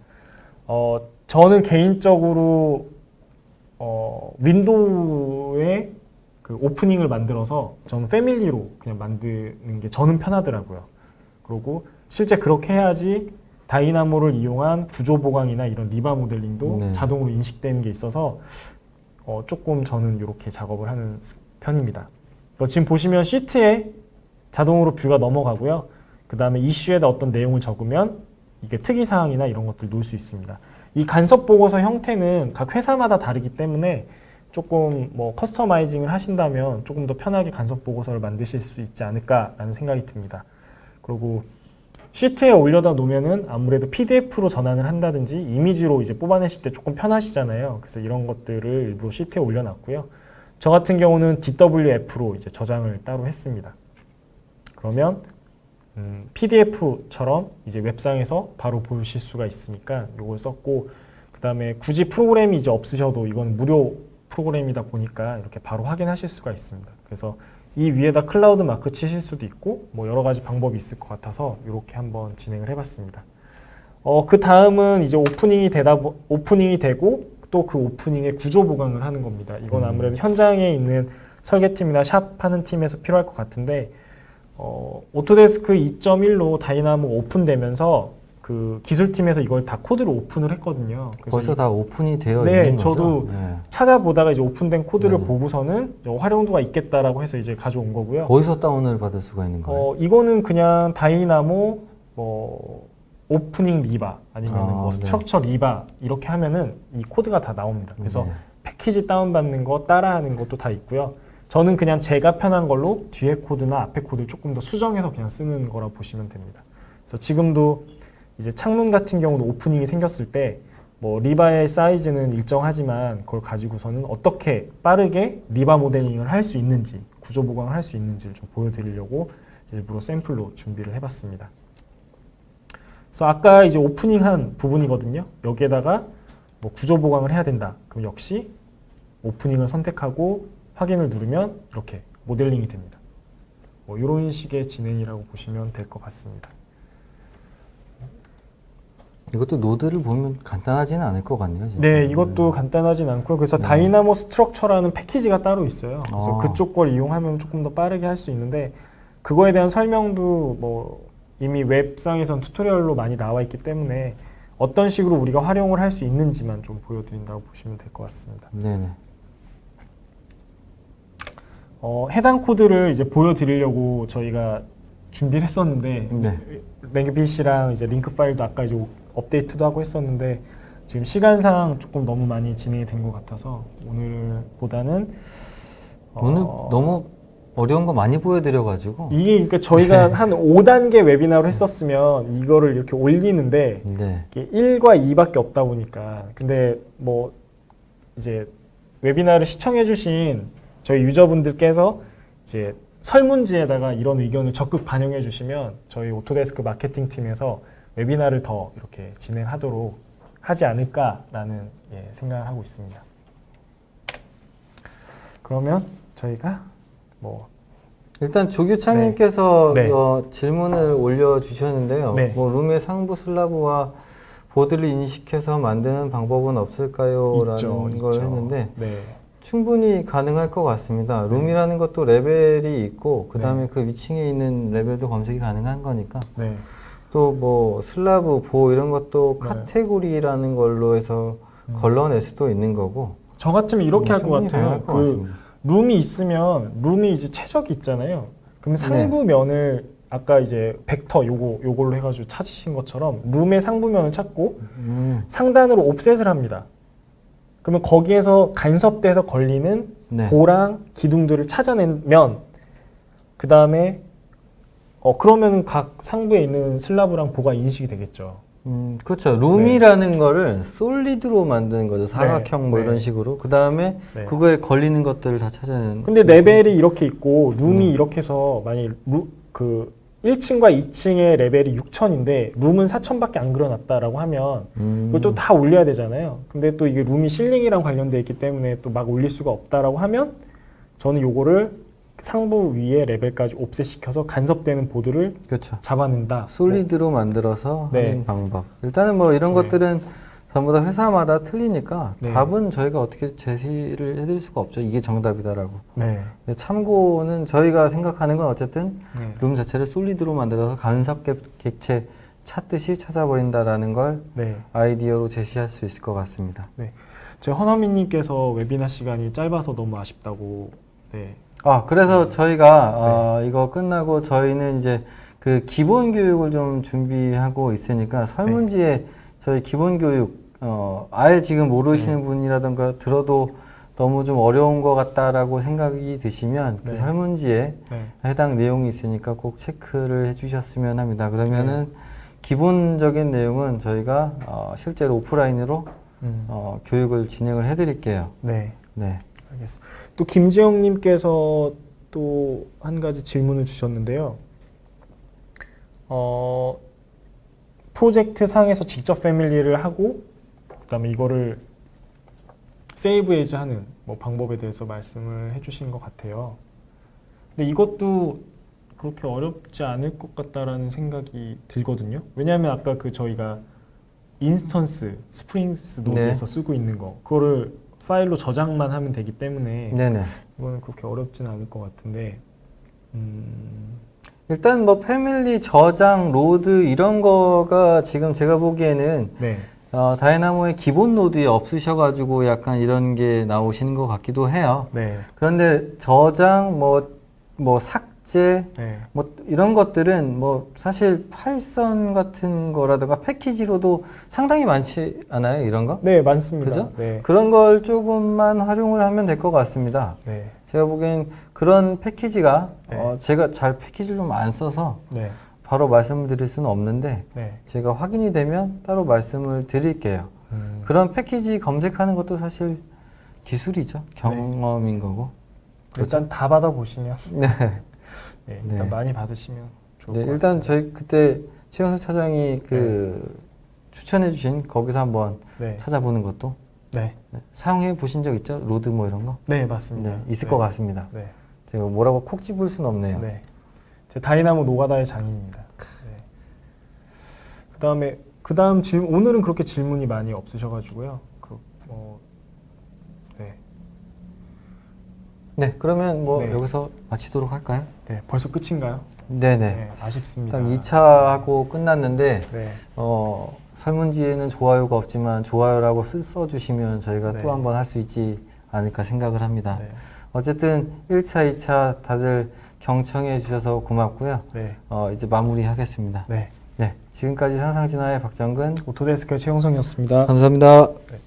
Speaker 2: 저는 개인적으로 윈도우에 그 오프닝을 만들어서 저는 패밀리로 그냥 만드는 게 저는 편하더라고요. 그리고 실제 그렇게 해야지 다이나모를 이용한 구조 보강이나 이런 리바 모델링도
Speaker 1: 네.
Speaker 2: 자동으로 인식되는 게 있어서 조금 저는 이렇게 작업을 하는 편입니다. 지금 보시면 시트에 자동으로 뷰가 넘어가고요. 그 다음에 이슈에다 어떤 내용을 적으면 이게 특이사항이나 이런 것들 놓을 수 있습니다. 이 간섭 보고서 형태는 각 회사마다 다르기 때문에 조금 뭐 커스터마이징을 하신다면 조금 더 편하게 간섭 보고서를 만드실 수 있지 않을까라는 생각이 듭니다. 그리고 시트에 올려다 놓으면은 아무래도 PDF로 전환을 한다든지 이미지로 이제 뽑아내실 때 조금 편하시잖아요. 그래서 이런 것들을 일부러 시트에 올려놨고요. 저 같은 경우는 DWF로 이제 저장을 따로 했습니다. 그러면 PDF처럼 이제 웹상에서 바로 보실 수가 있으니까 이걸 썼고, 그 다음에 굳이 프로그램이 이제 없으셔도 이건 무료 프로그램이다 보니까 이렇게 바로 확인하실 수가 있습니다. 그래서 이 위에다 클라우드 마크 치실 수도 있고 뭐 여러 가지 방법이 있을 것 같아서 이렇게 한번 진행을 해봤습니다. 그 다음은 이제 오프닝이 되고 또 그 오프닝의 구조 보강을 하는 겁니다. 이건 아무래도 현장에 있는 설계팀이나 샵 하는 팀에서 필요할 것 같은데 오토데스크 2.1로 다이나모 오픈되면서 그 기술팀에서 이걸 다 코드로 오픈을 했거든요. 그래서
Speaker 1: 벌써 다 오픈이 되어
Speaker 2: 네,
Speaker 1: 있는 거죠?
Speaker 2: 저도
Speaker 1: 네.
Speaker 2: 찾아보다가 이제 오픈된 코드를
Speaker 1: 네.
Speaker 2: 보고서는 활용도가 있겠다라고 해서 이제 가져온 거고요.
Speaker 1: 거기서 다운을 받을 수가 있는 거예요?
Speaker 2: 이거는 그냥 다이나모 오프닝 리바 아니면 뭐
Speaker 1: 네.
Speaker 2: 스트럭처 리바 이렇게 하면은 이 코드가 다 나옵니다. 그래서
Speaker 1: 네.
Speaker 2: 패키지 다운받는 거 따라하는 것도 다 있고요. 저는 그냥 제가 편한 걸로 뒤에 코드나 앞에 코드를 조금 더 수정해서 그냥 쓰는 거라 보시면 됩니다. 그래서 지금도 이제 창문 같은 경우도 오프닝이 생겼을 때 뭐 리바의 사이즈는 일정하지만 그걸 가지고서는 어떻게 빠르게 리바 모델링을 할 수 있는지, 구조 보강을 할 수 있는지를 좀 보여드리려고 일부러 샘플로 준비를 해봤습니다. 그래서 아까 이제 오프닝한 부분이거든요. 여기에다가 뭐 구조 보강을 해야 된다. 그럼 역시 오프닝을 선택하고 확인을 누르면 이렇게 모델링이 됩니다. 뭐 이런 식의 진행이라고 보시면 될 것 같습니다.
Speaker 1: 이것도 노드를 보면 간단하지는 않을 것 같네요. 진짜.
Speaker 2: 네, 이것도 간단하진 않고요. 그래서 다이나모 스트럭처라는 패키지가 따로 있어요. 그래서 그쪽 걸 이용하면 조금 더 빠르게 할 수 있는데 그거에 대한 설명도 뭐 이미 웹상에선 튜토리얼로 많이 나와 있기 때문에 어떤 식으로 우리가 활용을 할 수 있는지만 좀 보여드린다고 보시면 될 것 같습니다.
Speaker 1: 네네.
Speaker 2: 해당 코드를 이제 보여드리려고 저희가 준비를 했었는데
Speaker 1: 네.
Speaker 2: 랭귀비시랑 이제 링크 파일도 아까 이제 업데이트도 하고 했었는데 지금 시간상 조금 너무 많이 진행이 된 것 같아서 오늘보다는
Speaker 1: 오늘 너무 어려운 거 많이 보여드려가지고
Speaker 2: 이게 그러니까 저희가 한 5단계 웨비나로 했었으면 이거를 이렇게 올리는데
Speaker 1: 네.
Speaker 2: 이게 1과 2밖에 없다 보니까 근데 뭐 이제 웨비나를 시청해주신 저희 유저분들께서 이제 설문지에다가 이런 의견을 적극 반영해 주시면 저희 오토데스크 마케팅 팀에서 웨비나를 더 이렇게 진행하도록 하지 않을까라는 생각을 하고 있습니다. 그러면 저희가 뭐
Speaker 1: 일단 조규창님께서
Speaker 2: 네.
Speaker 1: 질문을 올려주셨는데요.
Speaker 2: 네.
Speaker 1: 뭐 룸의 상부 슬라브와 보드를 인식해서 만드는 방법은 없을까요? 라는 걸 했는데
Speaker 2: 네.
Speaker 1: 충분히 가능할 것 같습니다. 룸이라는 것도 레벨이 있고 그 다음에
Speaker 2: 네.
Speaker 1: 그 위층에 있는 레벨도 검색이 가능한 거니까
Speaker 2: 네.
Speaker 1: 또 뭐 슬라브, 보 이런 것도
Speaker 2: 네.
Speaker 1: 카테고리라는 걸로 해서 걸러낼 수도 있는 거고
Speaker 2: 저 같으면 이렇게 할 것
Speaker 1: 충분히
Speaker 2: 같아요.
Speaker 1: 가능할 것 같습니다.
Speaker 2: 룸이 있으면 룸이 이제 최적이 있잖아요. 그럼 상부면을 아까 이제 벡터 요걸로 해가지고 찾으신 것처럼 룸의 상부면을 찾고 상단으로 옵셋을 합니다. 그러면 거기에서 간섭돼서 걸리는
Speaker 1: 네.
Speaker 2: 보랑 기둥들을 찾아내면 그 다음에 그러면은 각 상부에 있는 슬라브랑 보가 인식이 되겠죠.
Speaker 1: 그렇죠. 룸이라는 거를 솔리드로 만드는 거죠. 사각형 뭐
Speaker 2: 네.
Speaker 1: 이런 식으로. 그 다음에
Speaker 2: 네.
Speaker 1: 그거에 걸리는 것들을 다 찾아내는.
Speaker 2: 근데 레벨이 이렇게 있고 룸이 이렇게 해서 만약 그 1층과 2층의 레벨이 6,000인데 룸은 4,000밖에 안 그려놨다라고 하면 그걸 또 다 올려야 되잖아요. 근데 또 이게 룸이 실링이랑 관련되어 있기 때문에 또 막 올릴 수가 없다라고 하면 저는 요거를 상부 위에 레벨까지 옵셋 시켜서 간섭되는 보드를
Speaker 1: 그렇죠.
Speaker 2: 잡아낸다.
Speaker 1: 솔리드로 만들어서
Speaker 2: 네.
Speaker 1: 하는 방법. 일단은 뭐 이런
Speaker 2: 네.
Speaker 1: 것들은 전부 다 회사마다 틀리니까
Speaker 2: 네.
Speaker 1: 답은 저희가 어떻게 제시를 해드릴 수가 없죠. 이게 정답이다라고.
Speaker 2: 네.
Speaker 1: 근데 참고는 저희가 생각하는 건 어쨌든
Speaker 2: 네.
Speaker 1: 룸 자체를 솔리드로 만들어서 간섭 객체 찾듯이 찾아버린다라는 걸
Speaker 2: 네.
Speaker 1: 아이디어로 제시할 수 있을 것 같습니다.
Speaker 2: 제 허선미님께서 웨비나 시간이 짧아서 너무 아쉽다고. 네.
Speaker 1: 그래서 저희가 이거 끝나고 저희는 이제 그 기본 교육을 좀 준비하고 있으니까 설문지에 저희 기본 교육 아예 지금 모르시는 분이라던가 들어도 너무 좀 어려운 것 같다라고 생각이 드시면 그
Speaker 2: 네.
Speaker 1: 설문지에
Speaker 2: 네.
Speaker 1: 해당 내용이 있으니까 꼭 체크를 해주셨으면 합니다. 그러면은 기본적인 내용은 저희가 실제로 오프라인으로 교육을 진행을 해드릴게요.
Speaker 2: 네.
Speaker 1: 네.
Speaker 2: 알겠습니다. 또 김지영님께서 또 한 가지 질문을 주셨는데요. 프로젝트 상에서 직접 패밀리를 하고 그다음에 이거를 세이브 에이즈 하는 뭐 방법에 대해서 말씀을 해주신 것 같아요. 근데 이것도 그렇게 어렵지 않을 것 같다라는 생각이 들거든요. 왜냐하면 아까 그 저희가 인스턴스 스프링스 노드에서 쓰고 있는 거 그거를 파일로 저장만 하면 되기 때문에
Speaker 1: 네네.
Speaker 2: 이거는 그렇게 어렵지는 않을 것 같은데
Speaker 1: 일단 뭐 패밀리 저장 로드 이런 거가 지금 제가 보기에는
Speaker 2: 네.
Speaker 1: 다이나모의 기본 노드에 없으셔가지고 약간 이런 게 나오시는 것 같기도 해요.
Speaker 2: 네.
Speaker 1: 그런데 저장 뭐 삭제
Speaker 2: 네.
Speaker 1: 뭐 이런 것들은 뭐 사실 파이썬 같은 거라든가 패키지로도 상당히 많지 않아요, 이런 거?
Speaker 2: 네, 많습니다.
Speaker 1: 그죠?
Speaker 2: 네.
Speaker 1: 그런 걸 조금만 활용을 하면 될 것 같습니다.
Speaker 2: 네.
Speaker 1: 제가 보기엔 그런 패키지가
Speaker 2: 네.
Speaker 1: 제가 잘 패키지를 좀 안 써서
Speaker 2: 네.
Speaker 1: 바로 말씀을 드릴 수는 없는데
Speaker 2: 네.
Speaker 1: 제가 확인이 되면 따로 말씀을 드릴게요. 그런 패키지 검색하는 것도 사실 기술이죠. 경험인 거고.
Speaker 2: 일단 다 받아보시면
Speaker 1: 네.
Speaker 2: 네, 일단
Speaker 1: 네.
Speaker 2: 많이 받으시면 좋을
Speaker 1: 네,
Speaker 2: 것
Speaker 1: 일단
Speaker 2: 같습니다.
Speaker 1: 저희 그때 최영석 차장이 추천해 주신 거기서 한번
Speaker 2: 네.
Speaker 1: 찾아보는 것도
Speaker 2: 네.
Speaker 1: 사용해 보신 적 있죠? 로드 뭐 이런 거?
Speaker 2: 네, 맞습니다.
Speaker 1: 네, 있을
Speaker 2: 네.
Speaker 1: 것 같습니다.
Speaker 2: 네.
Speaker 1: 제가 뭐라고 콕 집을 수는 없네요.
Speaker 2: 네. 제 다이나모 노가다의 장인입니다. 네. 그다음 질문, 오늘은 그렇게 질문이 많이 없으셔가지고요. 네.
Speaker 1: 네, 그러면 뭐
Speaker 2: 네.
Speaker 1: 여기서 마치도록 할까요?
Speaker 2: 네, 벌써 끝인가요?
Speaker 1: 네네.
Speaker 2: 네, 아쉽습니다.
Speaker 1: 딱 2차하고 끝났는데
Speaker 2: 네.
Speaker 1: 설문지에는 좋아요가 없지만 좋아요라고 써주시면 저희가
Speaker 2: 네.
Speaker 1: 또 한 번 할 수 있지 않을까 생각을 합니다.
Speaker 2: 네.
Speaker 1: 어쨌든 1차, 2차 다들 경청해 주셔서 고맙고요.
Speaker 2: 네.
Speaker 1: 이제 마무리하겠습니다.
Speaker 2: 네.
Speaker 1: 네, 지금까지 상상진화의 박정근
Speaker 2: 오토데스크의 최용성이었습니다.
Speaker 1: 감사합니다.
Speaker 2: 네.